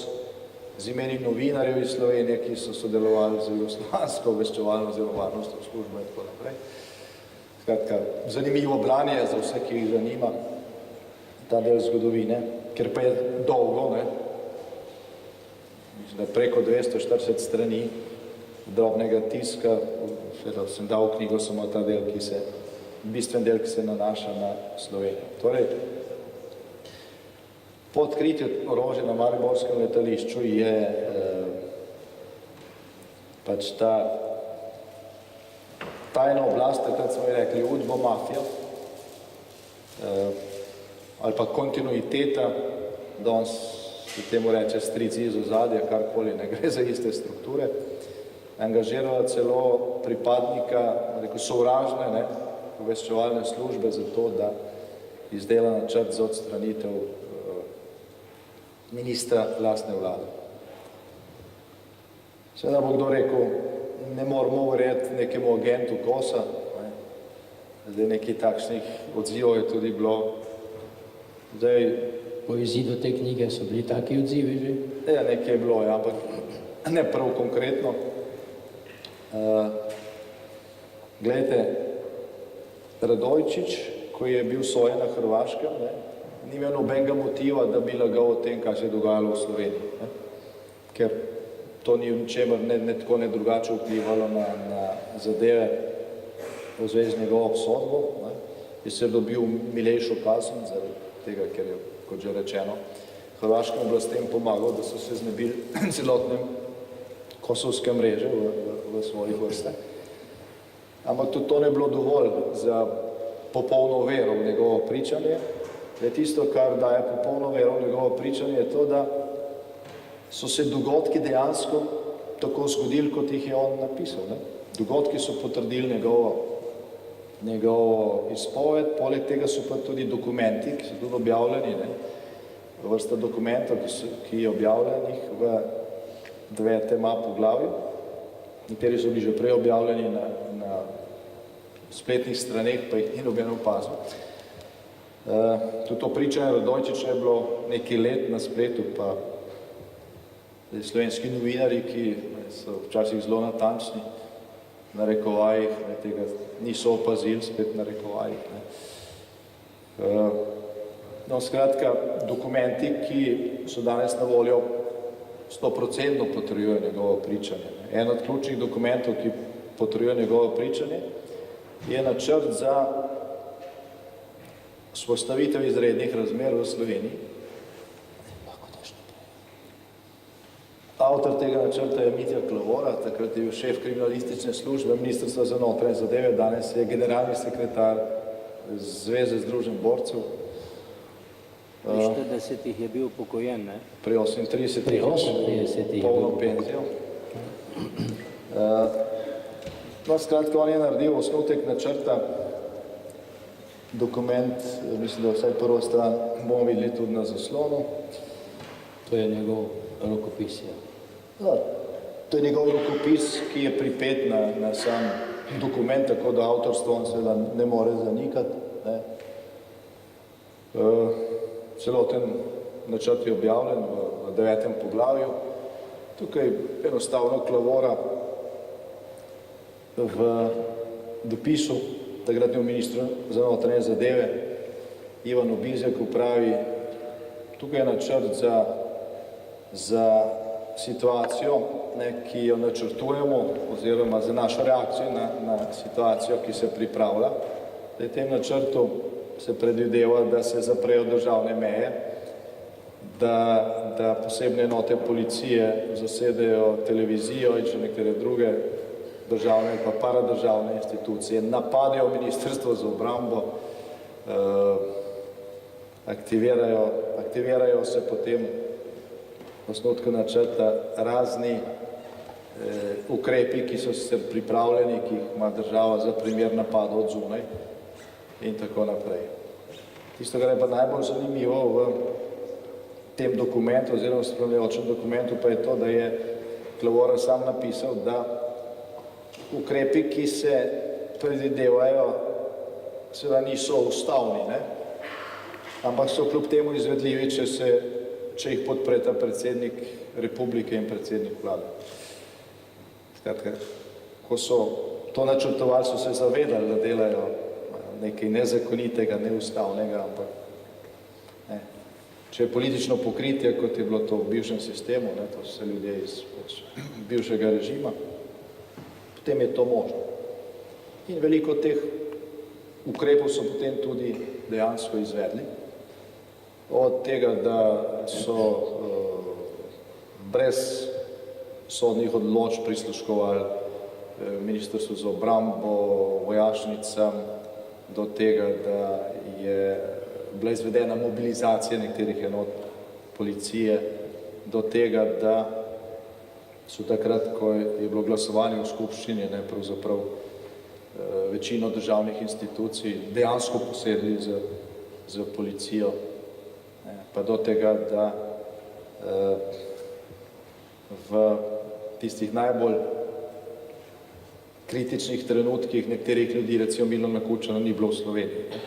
z imeni novinarjev iz Slovenije, ki so sodelovali za jugoslovansko obveščevalno oziroma varnostno službo in tako naprej. Skratka, zanimivo branje za vse, ki jih zanima ta del zgodovine, ker pa je dolgo, mislim, da preko 240 strani drobnega tiska, sem dal v knjigo samo ta del, bistven del, ki se nanaša na Slovenijo. Torej, po odkritju orožja na mariborskem letališču je pač ta tajna oblast, takrat smo ji rekli udbo mafija, ali pa kontinuiteta, danes se temu reče strici iz ozadja, karkoli, ne gre za iste strukture, angažirala celo pripadnika, sovražne obveščevalne službe za to, da izdela načrt za odstranitev ministra lastne vlade. Seveda bo kdo rekel, ne moramo verjeti nekemu agentu KOS-a, zdaj nekaj takšnih odzivov je tudi bilo. Zdaj, po izidu te knjige so bili taki odzivi že? Ja, nekaj je bilo, ampak ne prav konkretno. Glejte, Radojčič, ko je bil sojen na Hrvaškem, ni imel nobenega motiva, da bi lagal o tem, kaj se je dogajalo v Sloveniji. Ker to ni v ničemer ne tako, ne drugače vplivalo na zadeve v zvezi z njegovo obsodbo. Je se dobil milejšo kazen, zaradi tega, ker je, kot že rečeno, hrvaškim oblastem pomagal, da so se znebili celotne kosovske mreže v svojih vrstah. Ampak tudi to ne bilo dovolj za popolno vero v njegovo pričanje. Tisto, kar daje popolno vero v njegovo pričanje, je to, da so se dogodki dejansko tako zgodili, kot jih je on napisal. Dogodki so potrdili njegovo izpoved, poleg tega so pa tudi dokumenti, ki so tudi objavljeni, vrsta dokumentov, ki je objavljenih v 9.a poglavju. Nekateri so bili že prej objavljeni na spletnih straneh, pa jih ni noben opazil. Tudi to pričanje Radojčiča je bilo nekaj let na spletu, pa slovenski novinarji, ki so včasih zelo natančni, na rekovajih, tega niso opazili, spet na rekovajih. No, skratka, dokumenti, ki so danes na voljo, 100% potrjujejo njegovo pričanje. En od ključnih dokumentov, ki potrjuje njegovo pričanje, je načrt za vzpostavitev izrednih razmer v Sloveniji. Avtor tega načrta je Mitja Klavora, takrat je bil šef kriminalistične službe Ministrstva za notranje zadeve, danes je generalni sekretar Zveze združenj borcev. Pri 40 je bil upokojen, ne? Pri 38 Pri 38 je polno bil penzijo. No, skratka, on je naredil osnutek načrta, dokument, mislim, da vsaj prvo stran bomo videli tudi na zaslonu. To je njegov rokopis, ja. No, to je njegov rokopis, ki je pripet na sam dokument, tako da avtorstvo on seveda ne more zanikati. Ne. Celoten načrt je objavljen v 9. poglavju. Tukaj enostavno Klavora v dopisu takratnemu ministru za notranje zadeve Ivanu Bizjaku pravi, tukaj je načrt za situacijo, ki jo načrtujemo, oziroma za našo reakcijo na situacijo, ki se pripravlja. V tem načrtu se predvideva, da se zaprejo državne meje, da posebne enote policije zasedejo televizijo in še nekatere druge državne pa paradržavne institucije, napadejo Ministrstvo za obrambo, aktivirajo se potem osnutku načrta razni ukrepi, ki so sicer pripravljeni, ki jih ima država za primer napada od zunaj in tako naprej. Tisto, kar je pa najbolj zanimivo v tem dokumentu oziroma spremljajočem dokumentu, pa je to, da je Klavora sam napisal, da ukrepi, ki se predvidevajo, seveda niso ustavni, ne? Ampak so kljub temu izvedljivi, če jih podpreta predsednik republike in predsednik vlade. Skratka, ko so to načrtovali, so se zavedali, da delajo nekaj nezakonitega, neustavnega, ampak ne. Če je politično pokritje, kot je bilo to v bivšem sistemu, ne, to so ljudje iz bivšega režima, potem je to možno. In veliko teh ukrepov so potem tudi dejansko izvedli. Od tega, da so brez sodnih odločb prisluškovali Ministrstvu za obrambo, vojašnicam, do tega, da je bila izvedena mobilizacija nekaterih enot policije, do tega, da so takrat, ko je bilo glasovanje v skupščini, ne, pravzaprav večino državnih institucij dejansko posedli z policijo, ne, pa do tega, da v tistih najbolj kritičnih trenutkih nekaterih ljudi, recimo Milana Kučana, ni bilo v Sloveniji, ne,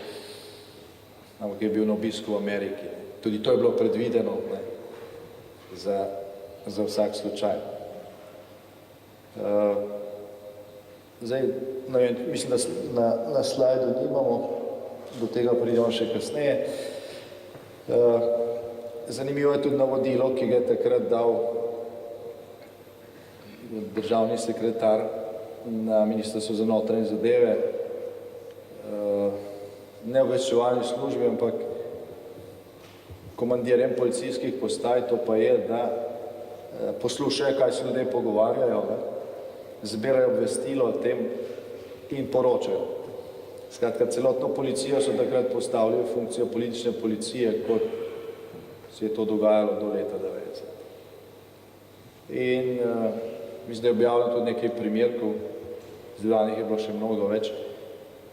ampak je bil na obisku v Ameriki. Tudi to je bilo predvideno, ne, za vsak slučaj. Zdaj, ne vem, mislim, da na slajdu nimamo, do tega pridemo še kasneje. Zanimivo je tudi navodilo, ki ga je takrat dal državni sekretar na Ministrstvu za notranje zadeve, ne obveščevalni službi, ampak komandirjem policijskih postaj, to pa je, da poslušajo, kaj se ljudje pogovarjajo, ne, zbirajo obvestilo o tem in poročajo. Skratka, celotno policijo so takrat postavili v funkcijo politične policije, kot se je to dogajalo do leta 90. In mislim, da je objavljeno tudi nekaj primerkov, izdanih je bilo še mnogo več,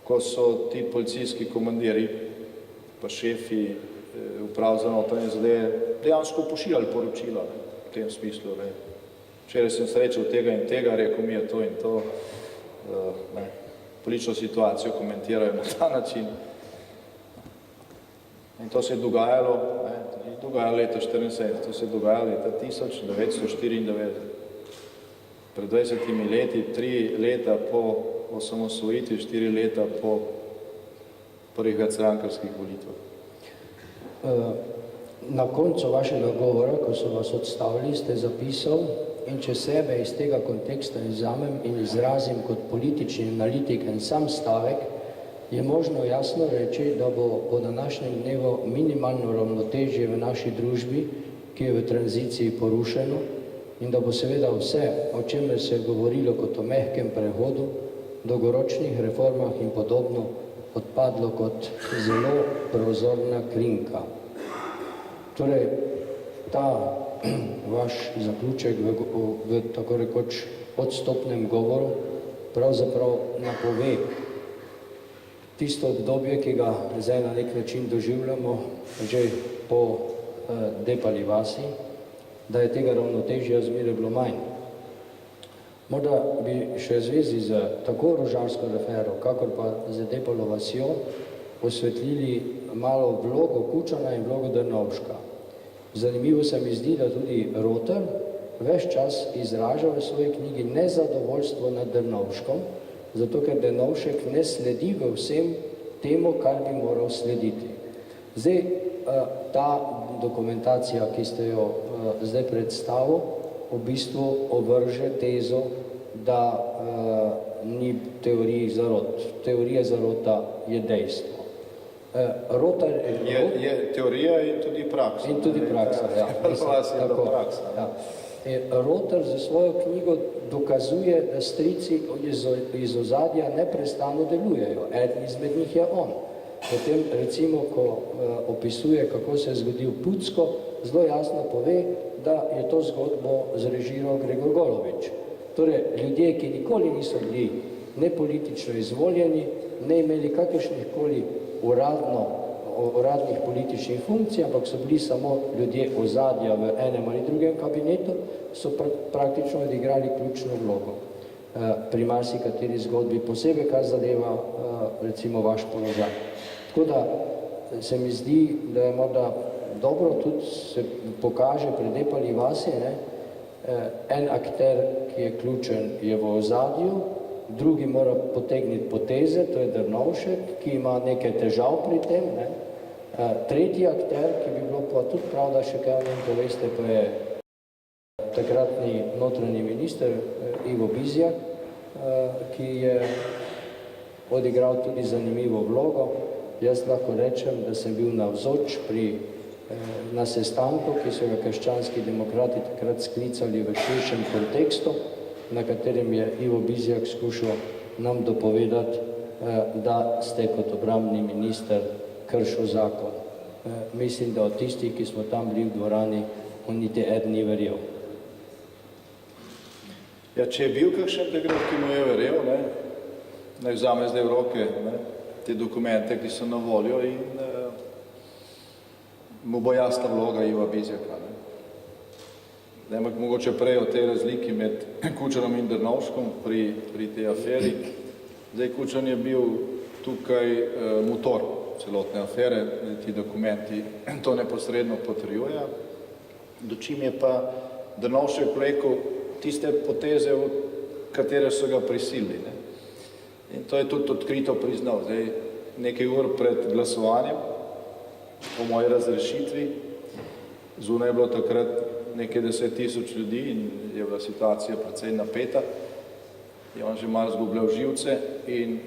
ko so ti policijski komandirji pa šefi uprav za notranje zadeve dejansko pošiljali poročila, ne, v tem smislu. Ne. Včeraj sem srečal tega in tega, rekel mi je to in to, ne, politično situacijo komentirajo na ta način. In to se je dogajalo, ne, leta 1974, to se je dogajalo leta 1994. Pred 20 leti, 3 leta po osamosvojitvi, 4 leta po prvih večstrankarskih volitvah. Na koncu vašega govora, ko so vas odstavili, ste zapisal, in če sebe iz tega konteksta izvzamem in izrazim kot politični analitik en sam stavek, je možno jasno reči, da bo po današnjem dnevu minimalno ravnotežje v naši družbi, ki je v tranziciji porušeno, in da bo seveda vse, o čemer se je govorilo kot o mehkem prehodu, dolgoročnih reformah in podobno, odpadlo kot zelo prozorna krinka. Torej, ta vaš zaključek v tako rekoč odstopnem govoru pravzaprav napove tisto obdobje, ki ga zdaj na nek način doživljamo že po Depali vasi, da je tega ravnotežja zmeraj bilo manj. Morda bi še v zvezi z tako orožarsko afero, kakor pa z Depalo vasjo, osvetlili malo vlogo Kučana in vlogo Drnovška. Zanimivo se mi zdi, da tudi Rotar ves čas izraža v svoji knjigi nezadovoljstvo nad Drnovškom, zato ker Drnovšek ne sledi v vsem temu, kar bi moral slediti. Zdaj, ta dokumentacija, ki ste jo zdaj predstavil, v bistvu ovrže tezo, da ni teorij zarot. Teorija zarota je dejstvo. Rotar je teorija in tudi praksa. In tudi praksa, ja. Rotar za svojo knjigo dokazuje, da strici iz ozadja neprestano delujejo. Eden izmed njih je on. Potem recimo, ko opisuje, kako se je zgodil Pucko, zelo jasno pove, da je to zgodbo zrežiral Gregor Golovič. Torej, ljudje, ki nikoli niso bili ne politično izvoljeni, ne imeli kakršnihkoli uradnih političnih funkcij, ampak so bili samo ljudje ozadja v enem ali drugem kabinetu, so praktično odigrali ključno vlogo pri marsikateri zgodbi, posebej kar zadeva recimo vaš položaj. Tako da se mi zdi, da je morda dobro tudi se pokaže pri Depali vasi, en akter, ki je ključen, je v ozadju, drugi mora potegniti poteze, to je Drnovšek, ki ima nekaj težav pri tem, tretji akter, ki bi bilo pa tudi prav, da še kaj o njem poveste, pa je takratni notranji minister Ivo Bizjak, ki je odigral tudi zanimivo vlogo. Jaz lahko rečem, da sem bil navzoč na sestanku, ki so ga krščanski demokrati takrat sklicali v širšem kontekstu, na katerem je Ivo Bizjak skušal nam dopovedati, da ste kot obrambni minister kršil zakon. Mislim, da od tistih, ki smo tam bili v dvorani, on niti eden ni verjel. Ja, če je bil kakšen takrat, ki mu je verjel, naj vzame zdaj v roke te dokumente, ki so na voljo in mu bo jasna vloga Iva Bizjaka. Ampak mogoče prej o tej razliki med Kučanom in Drnovškom pri tej aferi. Zdaj, Kučan je bil tukaj motor celotne afere, ti dokumenti to neposredno potrjujejo, dočim je pa Drnovšek vlekel tiste poteze, v katere so ga prisilili. In to je tudi odkrito priznal. Zdaj, nekaj ur pred glasovanjem o moji razrešitvi, zunaj je bilo takrat nekaj 10.000 ljudi in je bila situacija precej napeta, je on že malo zgubljal živce in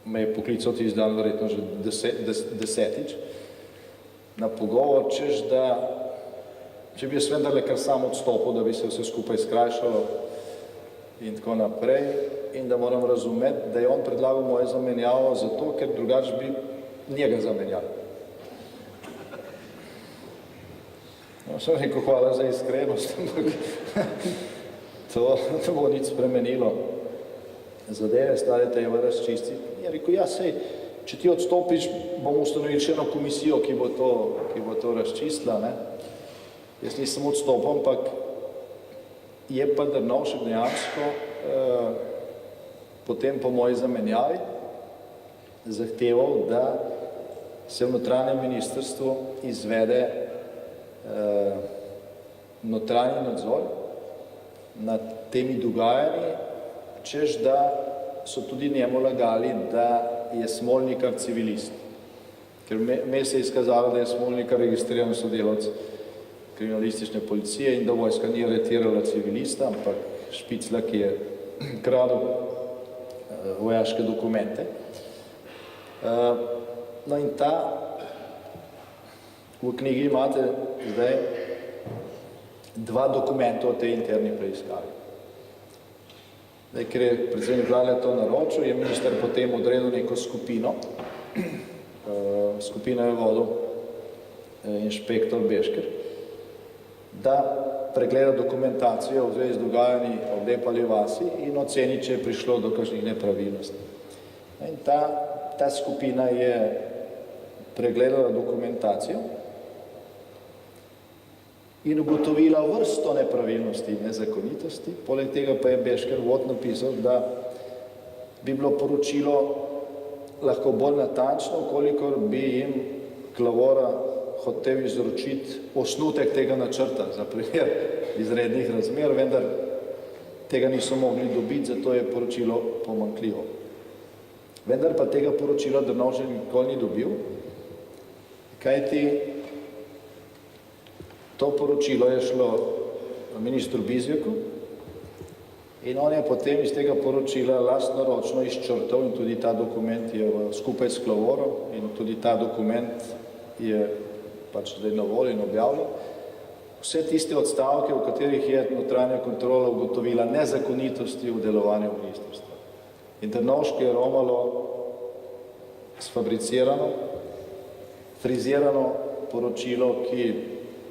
me je poklical tisti dan verjetno že desetič na pogovor, češ da če bi jaz vendarle kar sam odstopil, da bi se vse skupaj skrajšalo in tako naprej, in da moram razumeti, da je on predlagal moje zamenjavo zato, ker drugače bi njega zamenjali. No, sem rekel, hvala za iskrenost, ampak to bo nič spremenilo. Zadeve stare treba razčistiti. Je rekel, ja, sej, če ti odstopiš, bomo ustanovili še eno komisijo, ki bo to razčistila. Jaz nisem odstopil, ampak je pa Drnovšek dejansko potem po moji zamenjavi zahteval, da se v notranjem ministrstvu izvede notranji nadzor nad temi dogajanji, češ da so tudi njemu lagali, da je Smolnikar civilist. Ker me se je izkazalo, da je Smolnikar registriran sodelavec kriminalistične policije in da vojska ni aretirala civilista, ampak Špicla, ki je kradel vojaške dokumente. No in v knjigi imate zdaj 2 dokumenta o tej interni preiskavi. Zdaj, ker je predsednik vlade to naročil, je minister potem odredil neko skupino. Skupino je vodil inšpektor Bešker, da pregleda dokumentacijo v zvezi z dogajanji v Depali vasi in oceni, če je prišlo do kakšnih nepravilnosti. In ta skupina je pregledala dokumentacijo in ugotovila vrsto nepravilnosti in nezakonitosti. Poleg tega pa je Bešker vod napisal, da bi bilo poročilo lahko bolj natančno, kolikor bi jim Klavora hotel izročiti osnutek tega načrta za primer izrednih razmer, vendar tega niso mogli dobiti, zato je poročilo pomanjkljivo. Vendar pa tega poročila Drnovšek nikoli ni dobil, kajti to poročilo je šlo ministru Bizjaku in on je potem iz tega poročila lastnoročno izčrtal in tudi ta dokument je skupaj s Klavorom in tudi ta dokument je pač zdaj na voljo in objavljen. Vse tiste odstavke, v katerih je notranja kontrola ugotovila nezakonitosti v delovanju ministrstva. In Drnovšek je romalo sfabricirano, frizirano poročilo, ki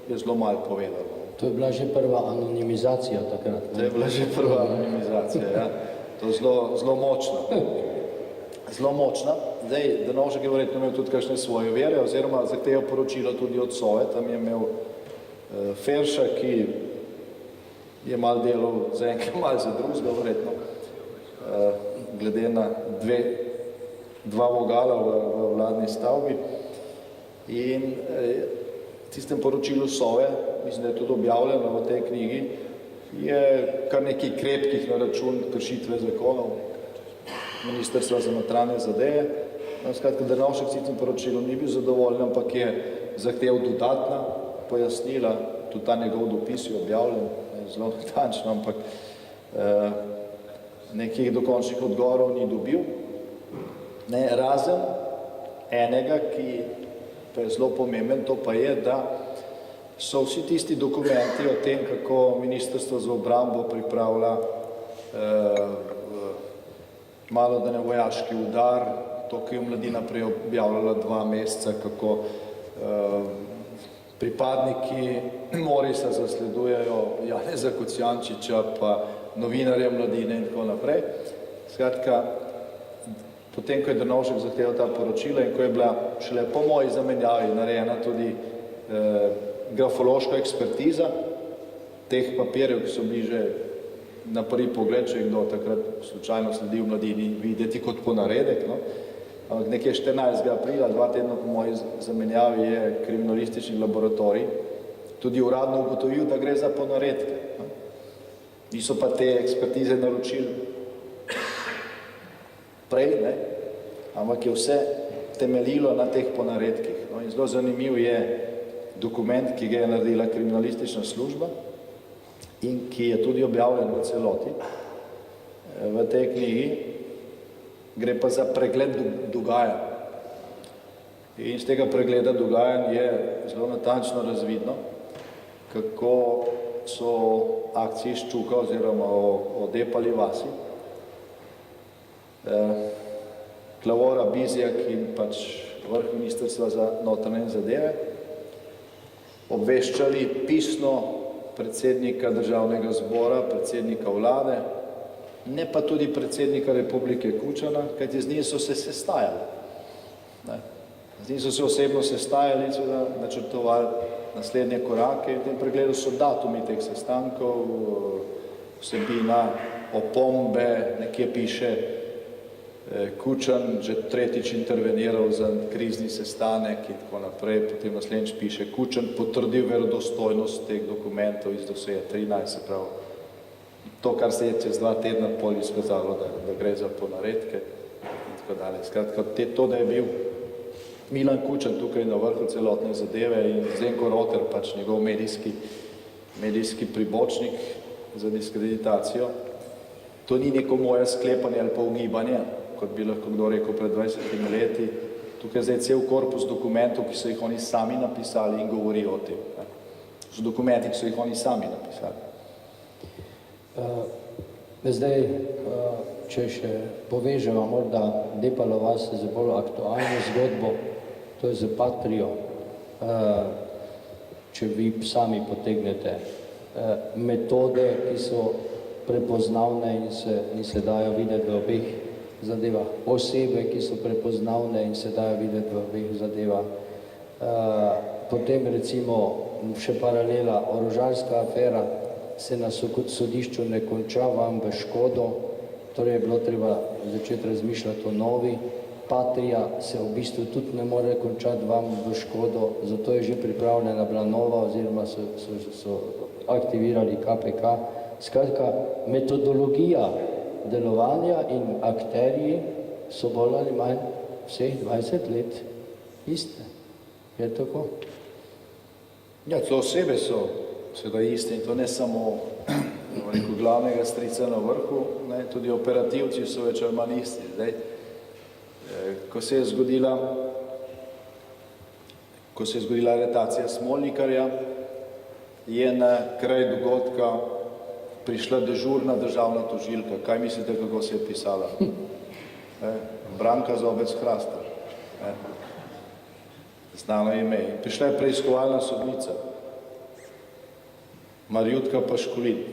je zelo malo povedalo. To je bila že prva anonimizacija takrat. To je bila že prva anonimizacija, ja. To je zelo močna. Zelo močna. Zdaj, Drnovšek je verjetno imel tudi kakšne svoje vere, oziroma zahteval poročilo tudi od Sove, tam je imel Ferša, ki je malo delal za enega, malo za drugega, verjetno, glede na dva vogala v vladni stavbi. In v tistem poročilu Sove, mislim, da je tudi objavljeno v tej knjigi, je kar nekaj krepkih na račun kršitve zakonov Ministrstva za notranje zadeve. Skratka, Drnovšek s tem poročilom ni bil zadovoljen, ampak je zahteval dodatna pojasnila, tudi ta njegov dopis je objavljen, zelo natančno, ampak nekih dokončnih odgovorov ni dobil. Razen enega, ki pa je zelo pomemben, to pa je, da so vsi tisti dokumenti o tem, kako Ministrstvo za obrambo pripravlja malo da ne vojaški udar, to, ki je Mladina prej objavljala 2 meseca, kako pripadniki Morisa zasledujejo Janeza Kocijančiča, pa novinarja Mladine in tako naprej. Skratka, potem, ko je Drnovšek zahteval ta poročila in ko je bila šele po moji zamenjavi narejena tudi grafološka ekspertiza teh papirjev, ki so bili že na prvi pogled, če je kdo takrat slučajno sledil Mladini, videti kot ponaredek. Ampak nekje 14. aprila, 2 tedna po moji zamenjavi, je kriminalistični laboratorij tudi uradno ugotovil, da gre za ponaredke. Niso pa te ekspertize naročili prej, ampak je vse temeljilo na teh ponaredkih. In zelo zanimiv je dokument, ki ga je naredila kriminalistična služba in ki je tudi objavljen v celoti v tej knjigi. Gre pa za pregled dogajanj. In iz tega pregleda dogajanj je zelo natančno razvidno, kako so akcije Ščuka oziroma o Depali vasi Klavora, Bizjak in pač vrh Ministrstva za notranje zadeve obveščali pisno predsednika državnega zbora, predsednika vlade, ne pa tudi predsednika Republike Kučana, kajti z njim so se sestajali. Z njim so se osebno sestajali, načrtovali naslednje korake in v tem pregledu so datumi teh sestankov, vsebina, opombe, nekje piše Kučan že 3. interveniral za krizni sestanek in tako naprej, potem naslednjič piše Kučan potrdil verodostojnost teh dokumentov iz dosjeja 13, se pravi to, kar se je čez 2 tedna pol izkazalo, da gre za ponaredke in tako dalje. Skratka, to, da je bil Milan Kučan tukaj na vrhu celotne zadeve in Zdenko Roter, pač njegov medijski pribočnik za diskreditacijo, to ni neko moje sklepanje ali pa ugibanje, kot bi lahko kdo rekel pred 20 leti. Tukaj zdaj cel korpus dokumentov, ki so jih oni sami napisali in govorijo o tem. So dokumenti, ki so jih oni sami napisali. Zdaj, če še povežemo morda Depalo vas z bolj aktualno zgodbo, to je z Patrijo, če vi sami potegnete metode, ki so prepoznavne in se dajo videti v obeh zadevah, osebe, ki so prepoznavne in se dajo videti v obeh zadevah. Potem recimo še paralela, orožarska afera se na sodišču ne konča vam v škodo, torej je bilo treba začeti razmišljati o novi. Patria se v bistvu tudi ne more končati vam v škodo, zato je že pripravljena bila nova oziroma so aktivirali KPK. Skratka, metodologija delovanja in akterji so bolj ali manj vseh 20 let iste. Je tako? Ja, to osebe so seveda iste in to ne samo glavnega strica na vrhu, ne, tudi operativci so več ali manj isti. Zdaj, ko se je zgodila aretacija Smolnikarja, je na kraj dogodka prišla dežurna državna tožilka. Kaj mislite, kako se je pisala? Branka Zobec Hrastar. Znano ime. Prišla je preiskovalna sodnica. Marjutka Paškolin.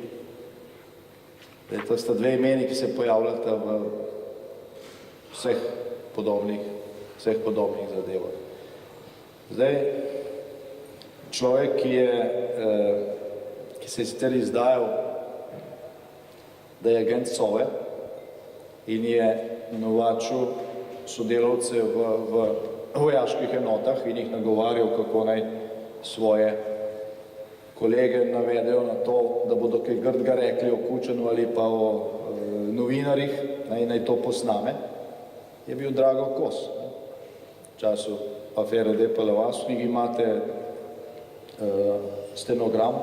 To sta dve imeni, ki se pojavljata v vseh podobnih zadevah. Zdaj, človek, ki se je sicer izdajal, da je agent Sove in je novačil sodelavce v vojaških enotah in jih nagovarjal, kako naj svoje kolege navedejo na to, da bodo kaj grdega rekli o Kučanu ali pa o novinarjih, naj to posname, je bil Drago Kos. V času afere Depalo vas, v knjigi imate stenogram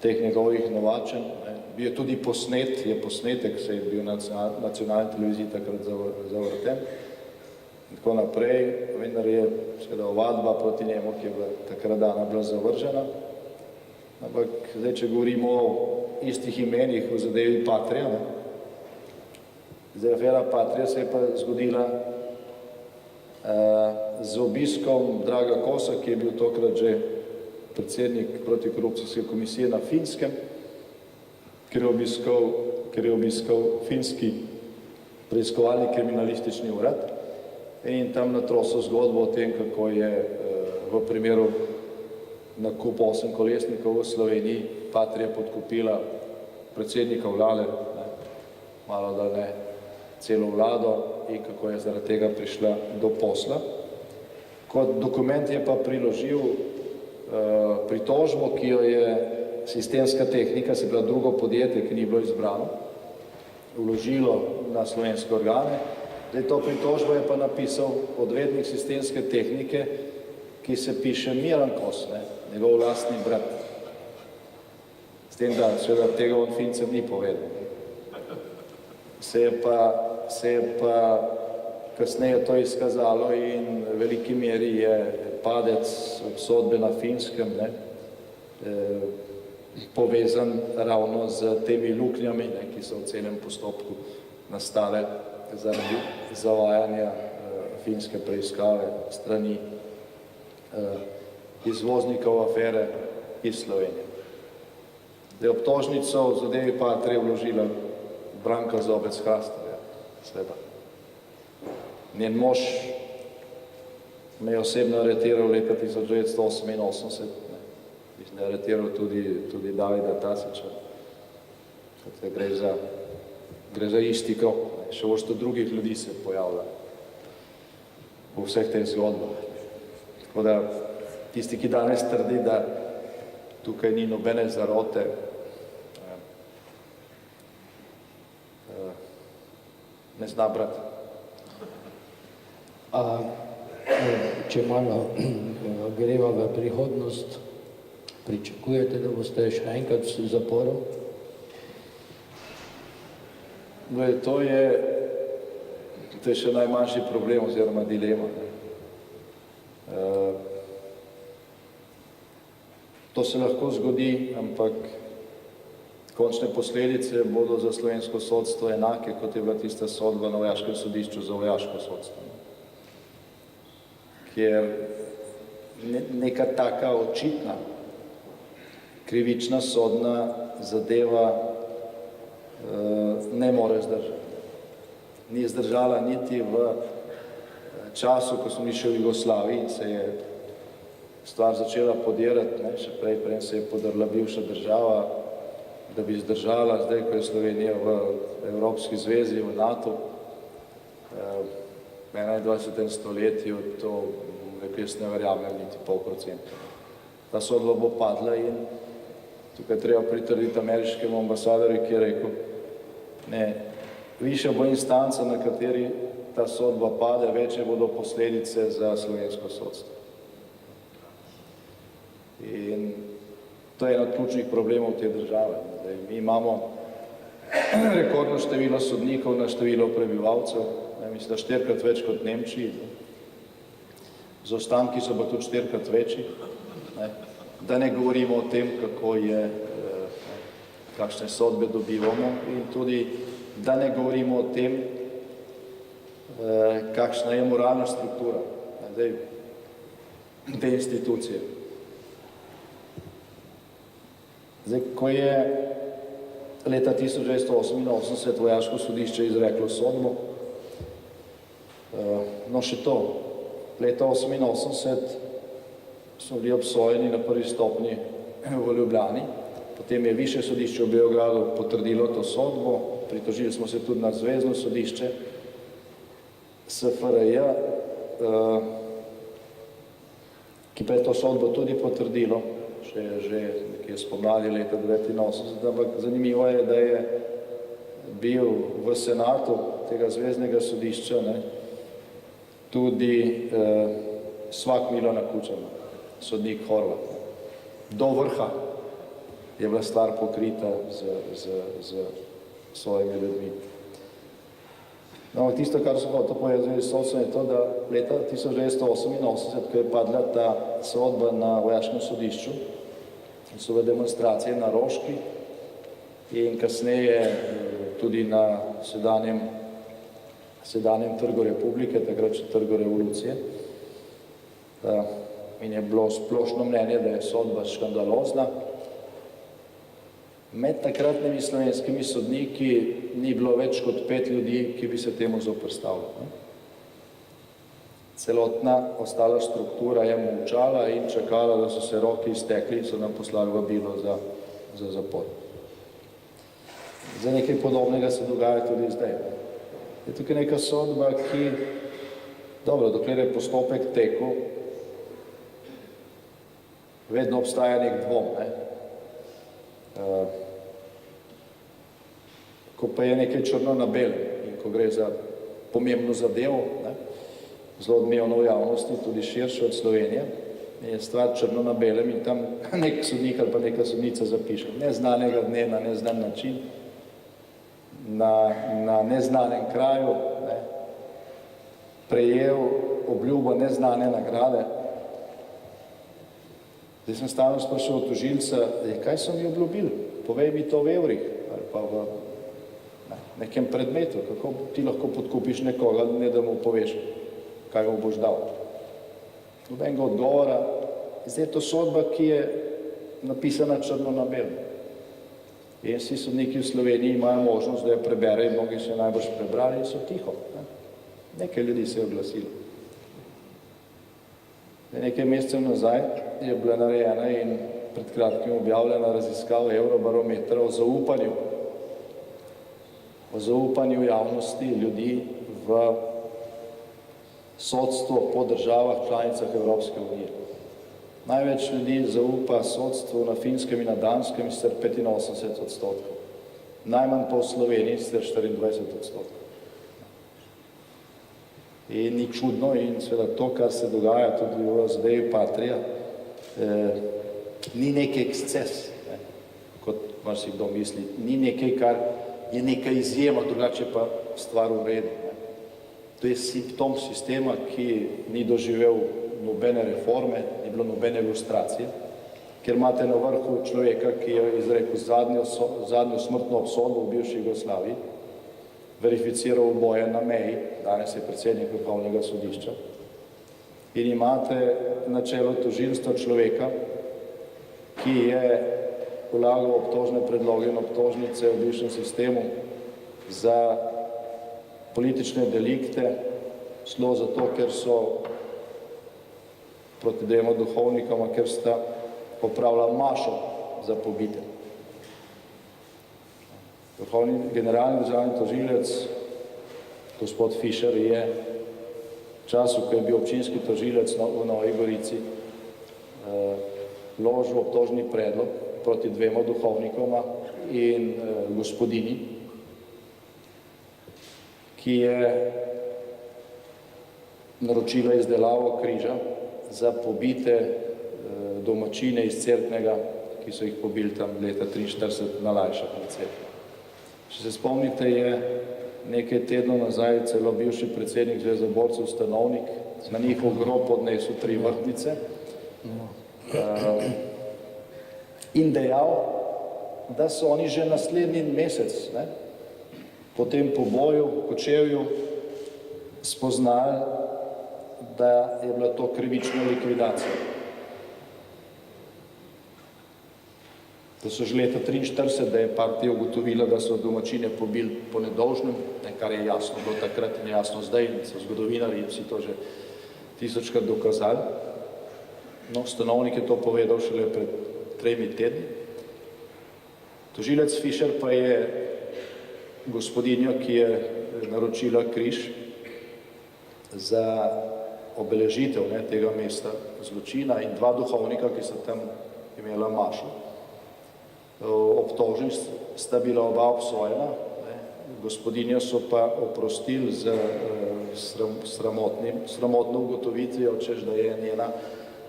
teh njegovih novačenj. Bil je tudi posnetek, se je bil na nacionalni televiziji takrat zavrten in tako naprej, vendar je seveda ovadba proti njemu, ki je bila takrat dana, bila zavržena. Ampak zdaj, če govorimo o istih imenih v zadevi Patrija, zdaj afera Patrija se je pa zgodila z obiskom Draga Kosa, ki je bil tokrat že predsednik protikorupcijske komisije na Finskem, ker je obiskal finski preiskovalni kriminalistični urad in tam natrosil zgodbo o tem, kako je v primeru nakup 8 kolesnikov v Sloveniji Patrija podkupila predsednika vlade, malo da ne celo vlado, in kako je zaradi tega prišla do posla. Kot dokument je pa priložil pritožbo, ki jo je Sistemska tehnika, se bila drugo podjetje, ki ni bilo izbrano, vložilo na slovenske organe. Zdaj, to pritožbo je pa napisal odvetnik Sistemske tehnike, ki se piše Miran Kos, njegov lastni brat. S tem, da seveda tega on Fincem ni povedal. Se je pa kasneje to izkazalo in v veliki meri je padec obsodbe na Finskem povezan ravno z temi luknjami, ki so v celem postopku nastale zaradi zavajanja finske preiskave strani izvoznikov afere iz Slovenije. Zdaj, obtožnico v zadevi Patrije vložila Branka Zobec Hrastar, seveda. Njen mož me je osebno aretiral leta 1988, mislim, da je aretiral tudi Davida Tasića. Gre za isti krok, še vrsto drugih ljudi se pojavlja v vseh teh zgodbah. Tako da tisti, ki danes trdi, da tukaj ni nobene zarote, ne zna brati. Če malo greva v prihodnost, pričakujete, da boste še enkrat v zaporu? To je še najmanjši problem oziroma dilema. To se lahko zgodi, ampak končne posledice bodo za slovensko sodstvo enake, kot je bila tista sodba na vojaškem sodišču za vojaško sodstvo. Ker neka taka očitna, krivična sodna zadeva ne more zdržati. Ni zdržala niti v času, ko smo mi še v Jugoslaviji in se je stvar začela podirati, še prej se je podrla bivša država, da bi zdržala, zdaj, ko je Slovenija v Evropski zvezi, v NATO, v 21. stoletju, to, jaz ne verjamem, niti 0,5%. Ta sodba bo padla in tukaj treba pritrditi ameriškemu ambasadorju, ki je rekel, ne, višja bo instanca, na kateri ta sodba pade, večje bodo posledice za slovensko sodstvo. In to je eno od ključnih problemov te države. Zdaj, mi imamo rekordno število sodnikov na število prebivalcev, mislim, da 4-krat več kot v Nemčiji, zaostanki so pa tudi 4-krat večji, da ne govorimo o tem, kako je, kakšne sodbe dobivamo in tudi, da ne govorimo o tem, kakšna je moralna struktura te institucije. Zdaj, ko je leta 1988 vojaško sodišče izreklo sodbo, no še to, leta 1988 smo bili obsojeni na prvi stopnji v Ljubljani, potem je višje sodišče v Beogradu potrdilo to sodbo, pritožili smo se tudi na zvezno sodišče SFRJ, ki pa je to sodbo tudi potrdilo, že nekje spomladi leta 1989, ampak zanimivo je, da je bil v senatu tega zveznega sodišča tudi svak Milana Kučana, sodnik Horvat. Do vrha je bila stvar pokrita z svojimi ljudmi. No, tisto, kar so hotel povedati z sodstvom, je to, da leta 1988, ko je padla ta sodba na vojaškem sodišču, so v demonstracije na Roški in kasneje tudi na sedanjem Trgu Republike, takrat še Trgu Revolucije. In je bilo splošno mnenje, da je sodba škandalozna. Med takratnimi slovenskimi sodniki ni bilo več kot 5 ljudi, ki bi se temu zoperstavili. Celotna ostala struktura je molčala in čakala, da so se roki iztekli in so nam poslali vabilo za zapor. Za nekaj podobnega se dogaja tudi zdaj. Je tukaj neka sodba, ki, dobro, dokler je postopek tekel, vedno obstaja nek dvom. Ko pa je nekaj črno na belem in ko gre za pomembno zadevo, zelo odmevno v javnosti, tudi širše od Slovenije, je stvar črno na belem in tam nek sodnik ali pa neka sodnica zapiše neznanega dne na neznan način, na neznanem kraju, prejel obljubo neznane nagrade. Zdaj sem stalno sprašal tožilca, kaj so mi obljubili, povej mi to v evrih ali pa v nekem predmetu, kako ti lahko podkupiš nekoga, ne da mu poveš, kaj mu boš dal. Nobenega odgovora. Zdaj je to sodba, ki je napisana črno na belem. In vsi sodniki v Sloveniji imajo možnost, da jo preberejo, mnogi so najbrž prebrali in so tiho. Nekaj ljudi se je oglasilo. Nekaj mesecev nazaj je bila narejena in pred kratkim objavljena raziskava Eurobarometra o zaupanju javnosti ljudi v sodstvo po državah članicah Evropske unije. Največ ljudi zaupa sodstvu na Finskem in na Danskem, sicer 85%. Najmanj pa v Sloveniji, sicer 24%. In ni čudno in seveda to, kar se dogaja tudi v zadevi Patria, ni nek eksces, ne, kot marsikdo misli, ni nekaj, kar je neka izjema, drugače pa stvar v redu. Ne. To je simptom sistema, ki ni doživel nobene reforme, ni bilo nobene ilustracije, ker imate na vrhu človeka, ki je izrekel zadnjo smrtno obsodbo v bivši Jugoslaviji, verificiral uboje na meji, danes je predsednik Vrhovnega sodišča, in imate na čelu tožilstva človeka, ki je vlagal obtožne predloge in obtožnice v bivšem sistemu za politične delikte, šlo zato, ker so proti dvema duhovnikoma, ker sta opravila mašo za pobite. Vrhovni generalni državni tožilec, gospod Fišer, je v času, ko je bil občinski tožilec v Novi Gorici, vložil obtožni predlog proti dvema duhovnikoma in gospodinji, ki je naročila izdelavo križa za pobite domačine iz Cerknega, ki so jih pobili tam leta 1943 na Lajšah na Cerknem. Če se spomnite, je nekaj tednov nazaj celo bivši predsednik Zveze borcev Stanovnik na njihov grob odnesel 3 vrtnice in dejal, da so oni že naslednji mesec, ne, po tem poboju, Kočevju, spoznali, da je bila to krivična likvidacija. Da so že leta 1943, da je partija ugotovila, da so domačine pobili po nedolžnem, kar je jasno bilo takrat in jasno zdaj, in so zgodovinarji in vsi to že tisočkrat dokazali. No, Stanovnik je to povedal šele pred 3 tedni. Tožilec Fišer pa je gospodinjo, ki je naročila križ za obeležitev tega mesta zločina, in 2 duhovnika, ki so tam imela mašo, obtožen sta bila oba obsojena, gospodinjo so pa oprostili z sramotno ugotovitvijo, češ, da je njena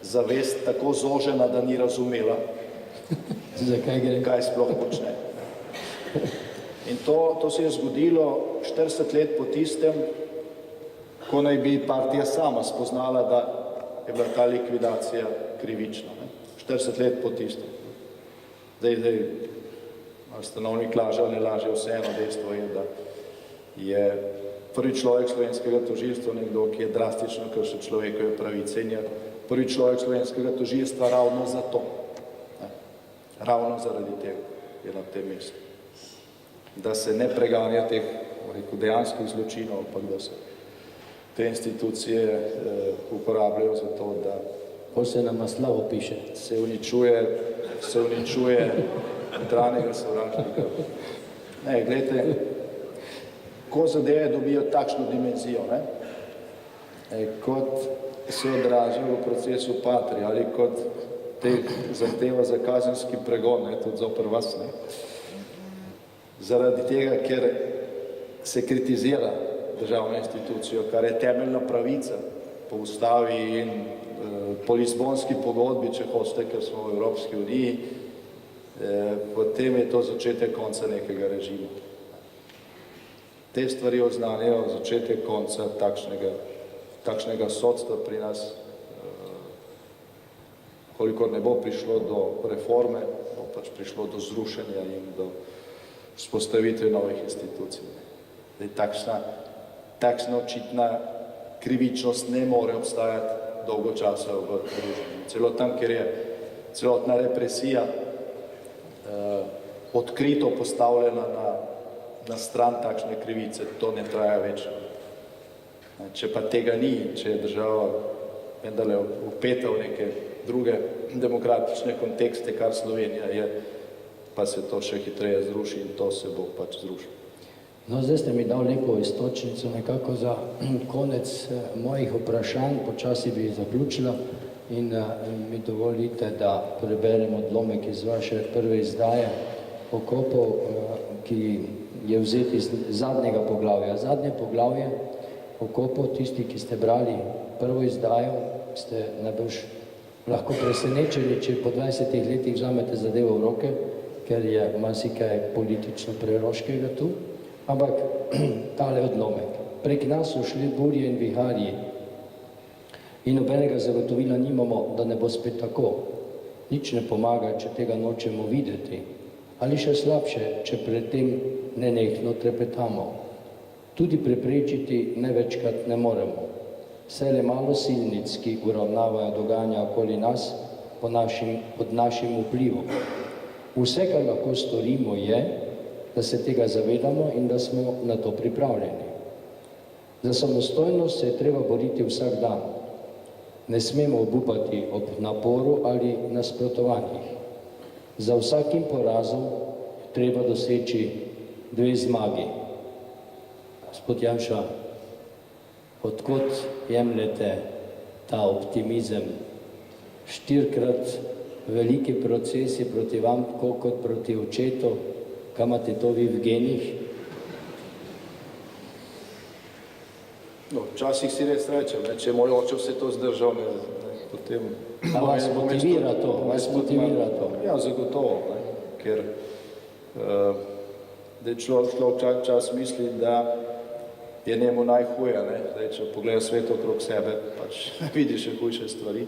zavest tako zožena, da ni razumela, kaj sploh počne. In to se je zgodilo 40 let po tistem, ko naj bi partija sama spoznala, da je bila ta likvidacija krivična. 40 let po tistem. Zdaj, Stanovnik laže ali ne laže, vseeno dejstvo je, da je prvi človek slovenskega tožilstva nekdo, ki je drastično kršil človekove pravice, in je prvi človek slovenskega tožilstva ravno zato. Ravno zaradi tega je na tem mestu. Da se ne preganja teh dejanskih zločinov, ampak da se te institucije uporabljajo za to, da se na naslov piše, se uničuje notranjega sovražnika. Ne, glejte, ko zadeve dobijo takšno dimenzijo, kot se odražajo v procesu Patria ali kot teh zahteva za kazenski pregon, tudi zoper vas, zaradi tega, ker se kritizira državno institucijo, kar je temeljna pravica po ustavi in po Lizbonski pogodbi, če hočete, ker smo v Evropski uniji, potem je to začetek konca nekega režima. Te stvari oznanjajo začetek konca takšnega sodstva pri nas, kolikor ne bo prišlo do reforme, bo pač prišlo do zrušenja in do vzpostavitve novih institucij. Takšna očitna krivičnost ne more obstajati dolgo časa v družbi. Celo tam, kjer je celotna represija odkrito postavljena na stran takšne krivice, to ne traja več. Če pa tega ni, če je država vendarle vpeta v neke druge demokratične kontekste, kar Slovenija je, pa se to še hitreje zruši in to se bo pač zrušilo. No, zdaj ste mi dal lepo istočnico nekako za konec mojih vprašanj, počasi bi zaključila in mi dovolite, da preberem odlomek iz vaše prve izdaje Okopov, ki je vzet iz zadnjega poglavja. Zadnje poglavje okopov, tisti, ki ste brali prvo izdajo, ste najbrž lahko presenečeni, če po 20 letih vzamete zadevo v roke, ker je marsikaj politično preroškega tu, ampak tale odlomek. Prek nas so šli burje in viharji in nobenega zagotovila nimamo, da ne bo spet tako. Nič ne pomaga, če tega nočemo videti. Ali še slabše, če pred tem nenehno trepetamo. Tudi preprečiti največkrat ne moremo. Vse le malo silnic, ki uravnavajo dogajanja okoli nas pod našim vplivom. Vse, kar lahko storimo, je, da se tega zavedamo in da smo na to pripravljeni. Za samostojnost se je treba boriti vsak dan. Ne smemo obupati ob naporu ali nasprotovanjih. Za vsakim porazom treba doseči 2 zmagi. Gospod Janša, odkot jemljete ta optimizem? 4-krat veliki procesi proti vam, kot proti očetu, kam imate to vi v genih? No, včasih si res rečem, če je moj oče vse to zdržal, potem... A vas motivira to? Vas motivira to? Ja, zagotovo, ker človek čas misli, da je njemu najhuje, zdaj, če pogleda svet okrog sebe, pač vidi še hujše stvari.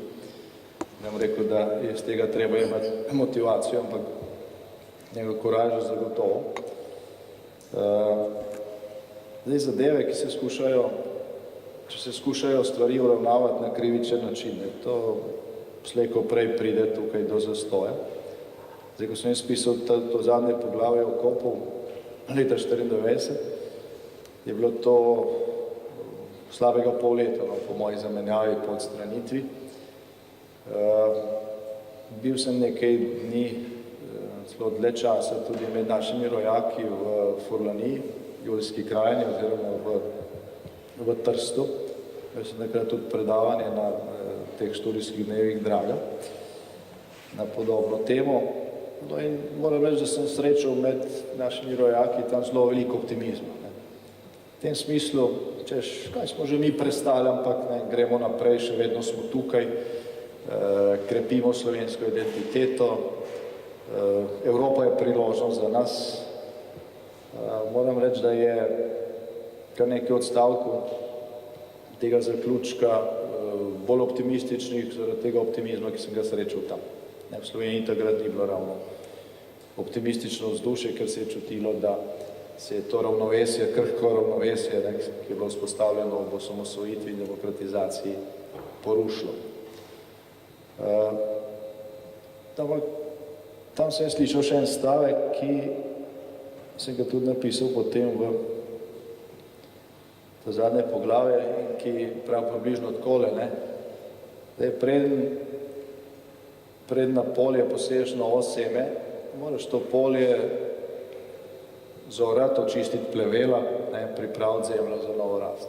Ne bom rekel, da je iz tega treba imati motivacijo, ampak njegov koraž zagotovo. Zdaj, zadeve, ki se skušajo, če se skušajo stvari uravnavati na krivičen način, to slejko prej pride tukaj do zastoja. Zdaj, ko sem spisal to zadnje poglavje okopov leta 1994, je bilo to slabega pol leta, po moji zamenjavi, po odstranitvi. Bil sem nekaj dni, celo dlje časa, tudi med našimi rojaki v Furlaniji, Julijski krajini, oziroma v Trstu. Jaz sem nekrat tudi predavanje na teh študijskih dnevih Draga na podobno temo. No in moram reči, da sem srečal med našimi rojaki tam zelo veliko optimizma. V tem smislu, češ, kaj smo že mi prestali, ampak gremo naprej, še vedno smo tukaj, krepimo slovensko identiteto, Evropa je priložnost za nas. Moram reči, da je kar nekaj odstavkov tega zaključka bolj optimističnih zaradi tega optimizma, ki sem ga srečal tam. V Sloveniji takrat ni bilo ravno optimistično vzdušje, ker se je čutilo, da se je to ravnovesje, krhko ravnovesje, ki je bilo vzpostavljeno ob osamosvojitvi in demokratizaciji, porušilo. Tam sem slišal še en stavek, ki sem ga tudi napisal potem v to zadnje poglavje, ki pravi približno takole, preden na polje poseješ novo seme, moraš to polje zorati, očistiti plevela, pripraviti zemljo za novo rast.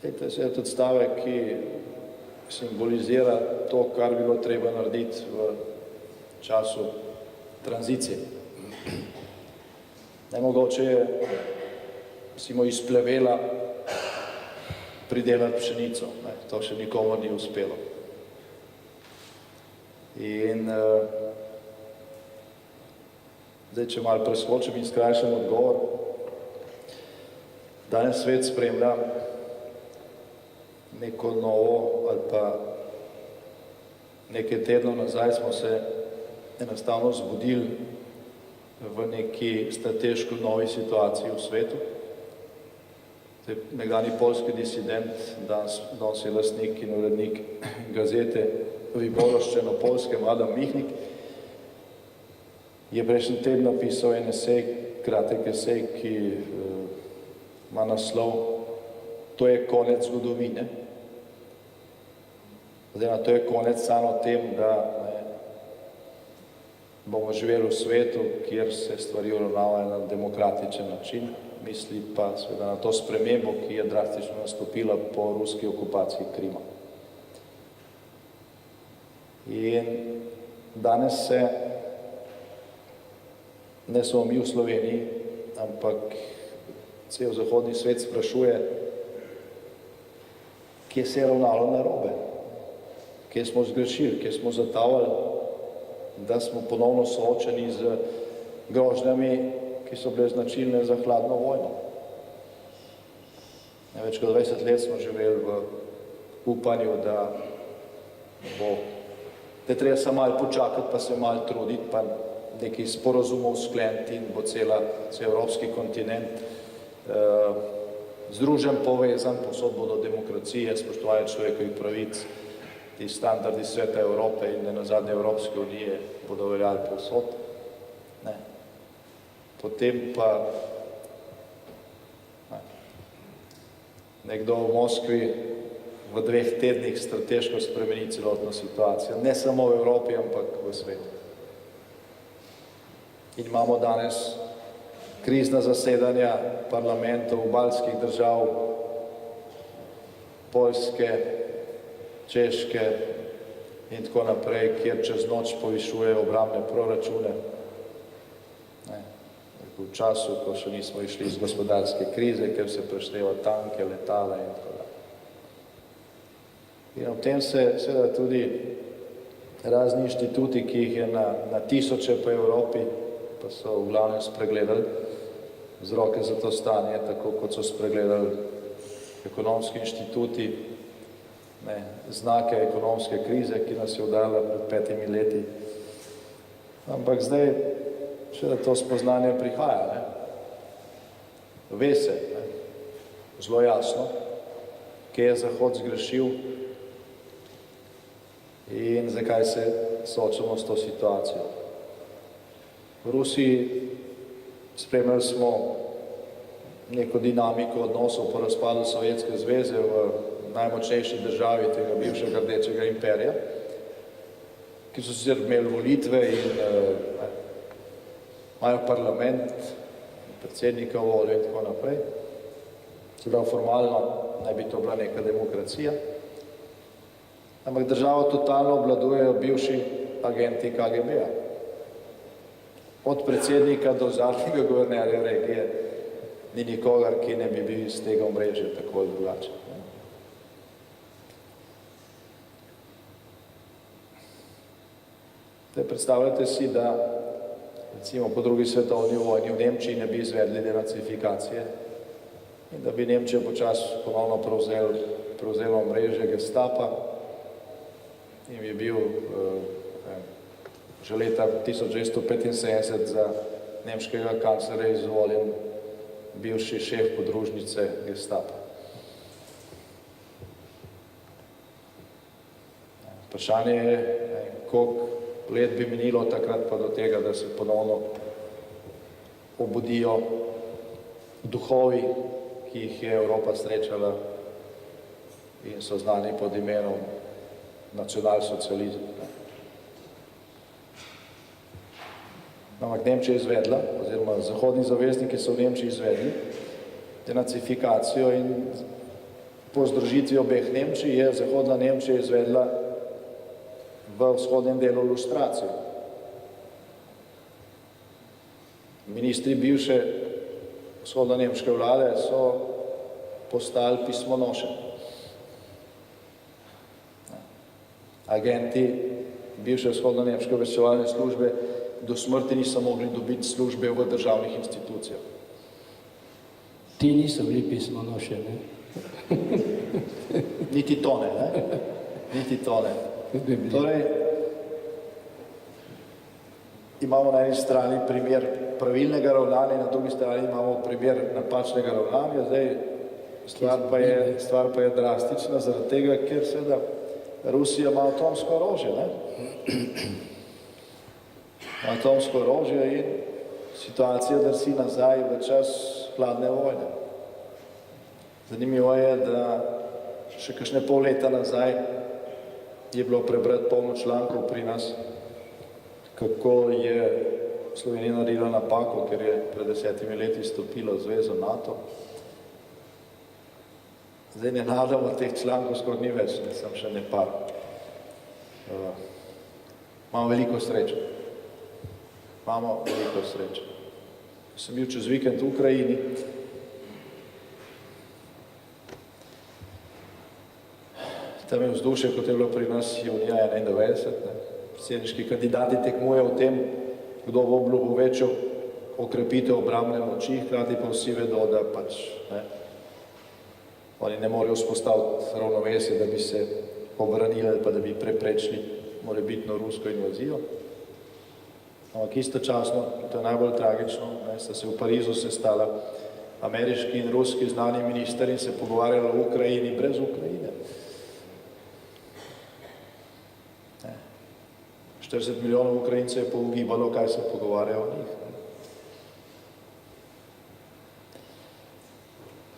To je tudi stavek, ki simbolizira to, kar bi bilo treba narediti v času tranzicije. Nemogoče je iz plevela pridelati pšenico. To še nikomu ni uspelo. In zdaj, če malo preskočim in skrajšam odgovor, danes svet spremlja neko novo ali pa nekaj tednov nazaj smo se enostavno zbudili v neki strateško novi situaciji v svetu. Nekdanji poljski disident, danes je lastnik in urednik gazete Vyboroščeno Poljskem, Adam Mihnik, je prejšnji teden napisal en esej, kratek esej, ki ima naslov To je konec zgodovine. To je konec samo tem, da bomo živeli v svetu, kjer se stvari uravnavajo na demokratičen način, misli pa seveda na to spremembo, ki je drastično nastopila po ruski okupaciji Krima. In danes se ne samo mi v Sloveniji, ampak cel zahodni svet sprašuje, kje se je ravnalo narobe, kje smo zgrešili, kje smo zatavali, da smo ponovno soočeni z grožnjami, ki so bile značilne za hladno vojno. Več kot 20 let smo živeli v upanju, da je treba se malo počakati, pa se malo truditi, pa nekaj sporazumov skleniti in bo cel evropski kontinent združen, povezan, povsod bodo demokracije, spoštovanje človekovih pravic, ti standardi Sveta Evrope in nenazadnje Evropske unije bodo veljali povsod. Ne. Potem pa nekdo v Moskvi v 2 tednih strateško spremeni celotno situacijo, ne samo v Evropi, ampak v svetu. In imamo danes krizna zasedanja parlamentov baltskih držav, Poljske, Češke in tako naprej, kjer čez noč povišujejo obrambne proračune. V času, ko še nismo išli iz gospodarske krize, ker se prešteva tanke, letala in tako dalje. In ob tem se seveda tudi razni inštituti, ki jih je na tisoče po Evropi, pa so v glavnem spregledali vzroke za to stanje, tako kot so spregledali ekonomski inštituti, znake ekonomske krize, ki nas je udarila pred 5 leti. Ampak zdaj še da to spoznanje prihaja. Ve se zelo jasno, kje je Zahod zgrešil in zakaj se soočamo s to situacijo. V Rusiji spremljali smo neko dinamiko odnosov po razpadu Sovjetske zveze v najmočnejši državi tega bivšega rdečega imperija, ki so sicer imeli volitve in imajo parlament, predsednika voljo in tako naprej. Čeprav formalno naj bi to bila neka demokracija. Ampak državo totalno obvladujejo bivši agenti KGB-ja. Od predsednika do zadnjega guvernerja regije ni nikogar, ki ne bi bil iz tega omrežja tako ali drugače. Predstavljate si, da recimo po drugi svetovni vojni v Nemčiji ne bi izvedli denacifikacije in da bi Nemčija počasi ponovno prevzela omrežje Gestapa in bi bil že leta 1975 za nemškega kanclerja izvoljen bivši šef podružnice Gestapa. Vprašanje je, koliko let bi minilo takrat pa do tega, da se ponovno obudijo duhovi, ki jih je Evropa srečala in so znani pod imenom nacionalsocializem. Ampak Nemčija je izvedla, oziroma zahodni zavezniki so v Nemčiji izvedli denacifikacijo in po združitvi obeh Nemčij je zahodna Nemčija izvedla v vzhodnem delu lustracijo. Ministri bivše vzhodno-nemške vlade so postali pismonoše. Agenti bivše vzhodno-nemške obveščevalne službe do smrti niso mogli dobiti službe v državnih institucijah. Ti niso bili pismonoše, ne? Niti to ne, Niti to ne. Torej, imamo na eni strani primer pravilnega ravnanja, na drugi strani imamo primer napačnega ravnanja. Zdaj, stvar pa je drastična zaradi tega, ker seveda Rusija ima atomsko orožje, atomsko orožje in situacija drsi nazaj v čas hladne vojne. Zanimivo je, da še kakšne pol leta nazaj je bilo prebrati polno člankov pri nas, kako je Slovenija naredila napako, ker je pred 10 leti vstopila v zvezo NATO. Zdaj nenadoma teh člankov skoraj ni več, sem še ne par. Imamo veliko sreče. Sem bil čez vikend v Ukrajini tam je vzdušje, kot je bilo pri nas junija 91. Predsedniški kandidati tekmujejo v tem, kdo bo obljubil večjo okrepitev obrambne moči, hkrati pa vsi vedo, da pač oni ne morejo vzpostaviti ravnovesje, da bi se obranili, pa da bi preprečili morebitno rusko invazijo. Ampak istočasno, to je najbolj tragično, sta se v Parizu sestala ameriški in ruski znani minister in se pogovarjali o Ukrajini brez Ukrajine. 40 milijonov Ukrajincev je pougibalo, kaj se pogovarjajo o njih.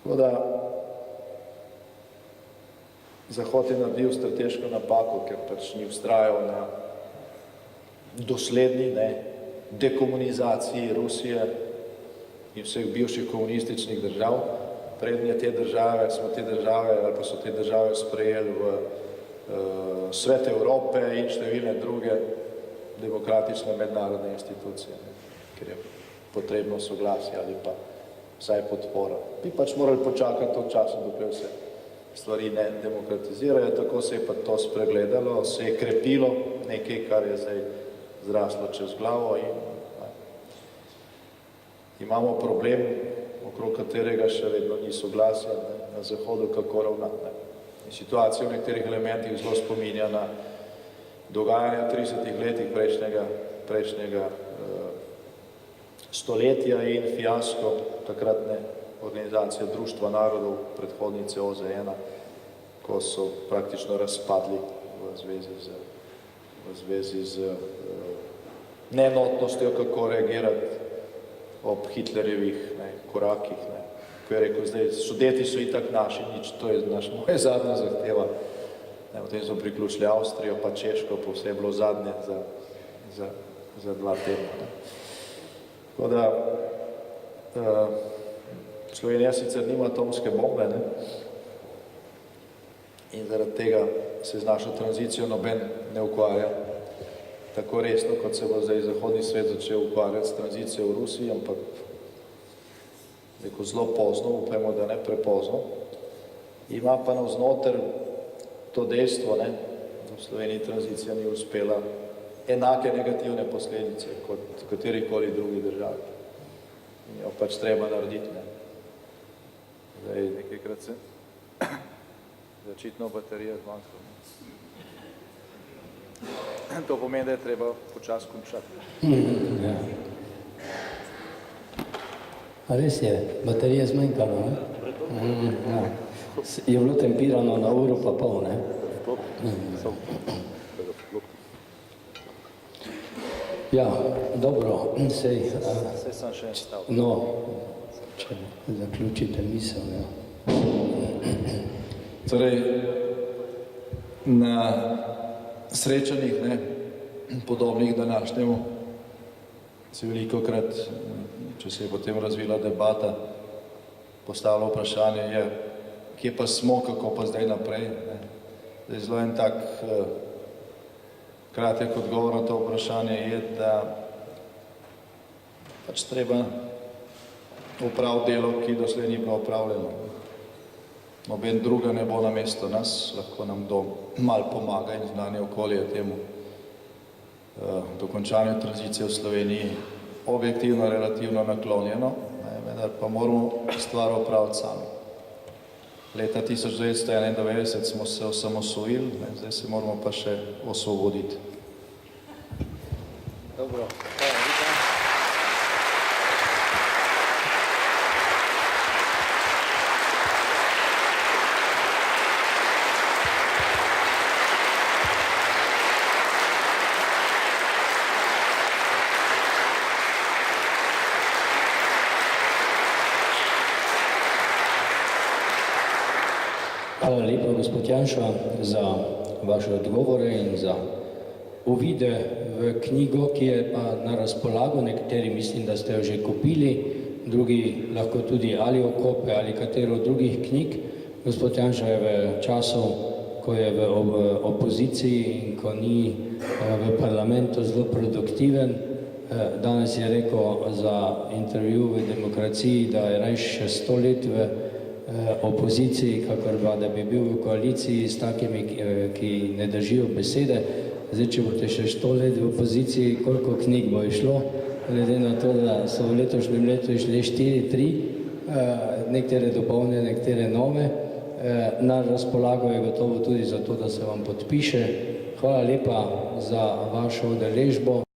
Tako da Zahod je naredil strateško napako, ker pač ni vztrajal na dosledni dekomunizaciji Rusije in vseh bivših komunističnih držav. Prednje smo te države ali pa so te države sprejeli v Svet Evrope in številne druge demokratične mednarodne institucije, ker je potrebno soglasje ali pa vsaj podpora. Bi pač morali počakati to časa, dokler se stvari ne demokratizirajo, tako se je pa to spregledalo, se je krepilo nekaj, kar je zdaj zraslo čez glavo in imamo problem, okrog katerega še vedno ni soglasja na Zahodu, kako ravnati. In situacija v nekaterih elementih zelo spominja na dogajanja v 30 letih prejšnjega stoletja in fiasko takratne organizacije Društva narodov, predhodnice OZN, ko so praktično razpadli v zvezi z neenotnostjo, kako reagirati ob Hitlerjevih korakih. Ko je rekel, zdaj Sudeti so itak naši, nič, to je moja zadnja zahteva. Potem so priključili Avstrijo, pa Češko, pa vse je bilo zadnje za 2 tedna. Tako da Slovenija sicer nima atomske bombe, in zaradi tega se z našo tranzicijo noben ne ukvarja tako resno, kot se bo zdaj zahodni svet začel ukvarjati s tranzicijo v Rusiji, ampak zelo pozno, upajmo, da ne prepozno. Ima pa navznoter to dejstvo, da v Sloveniji tranzicija ni uspela enake negativne posledice kot v katerikoli drugi državi. In jo pač treba narediti. Zdaj, nekajkrat se začitno baterija zmanjkala. To pomeni, da je treba počasi končati. A res je, baterija zmanjkala, Je bilo tempirano na uro pa pol, Ja, dobro, sej sem še en stav. No, če zaključite misel, Torej, na srečanjih, podobnih današnjemu, se velikokrat, če se je potem razvila debata, postavilo vprašanje, kje pa smo, kako pa zdaj naprej. Zdaj, zelo en tak kratek odgovor na to vprašanje je, da pač treba opraviti delo, ki doslej ni bilo opravljeno. Noben druga ne bo namesto nas, lahko nam malo pomaga in znanje okolje temu dokončanju tranzicije v Sloveniji objektivno, relativno naklonjeno, vendar pa moramo stvar opraviti sami. Leta 1991 smo se osamosvojili, zdaj se moramo pa še osvoboditi. Dobro. Hvala lepa, gospod Janša, za vaše odgovore in za uvide v knjigo, ki je pa na razpolago. Nekateri mislim, da ste jo že kupili, drugi lahko tudi ali Okope ali katero od drugih knjig. Gospod Janša je v času, ko je v opoziciji in ko ni v parlamentu, zelo produktiven. Danes je rekel za intervju v Demokraciji, da je raje še 100 let v opoziciji, kakor pa da bi bil v koaliciji s takimi, ki ne držijo besede. Zdaj, če boste še 100 let v opoziciji, koliko knjig bo išlo, glede na to, da so v letošnjem letu išle 4-3, nekatere dopolnjene, nekatere nove. Na razpolago je gotovo tudi za to, da se vam podpiše. Hvala lepa za vašo udeležbo.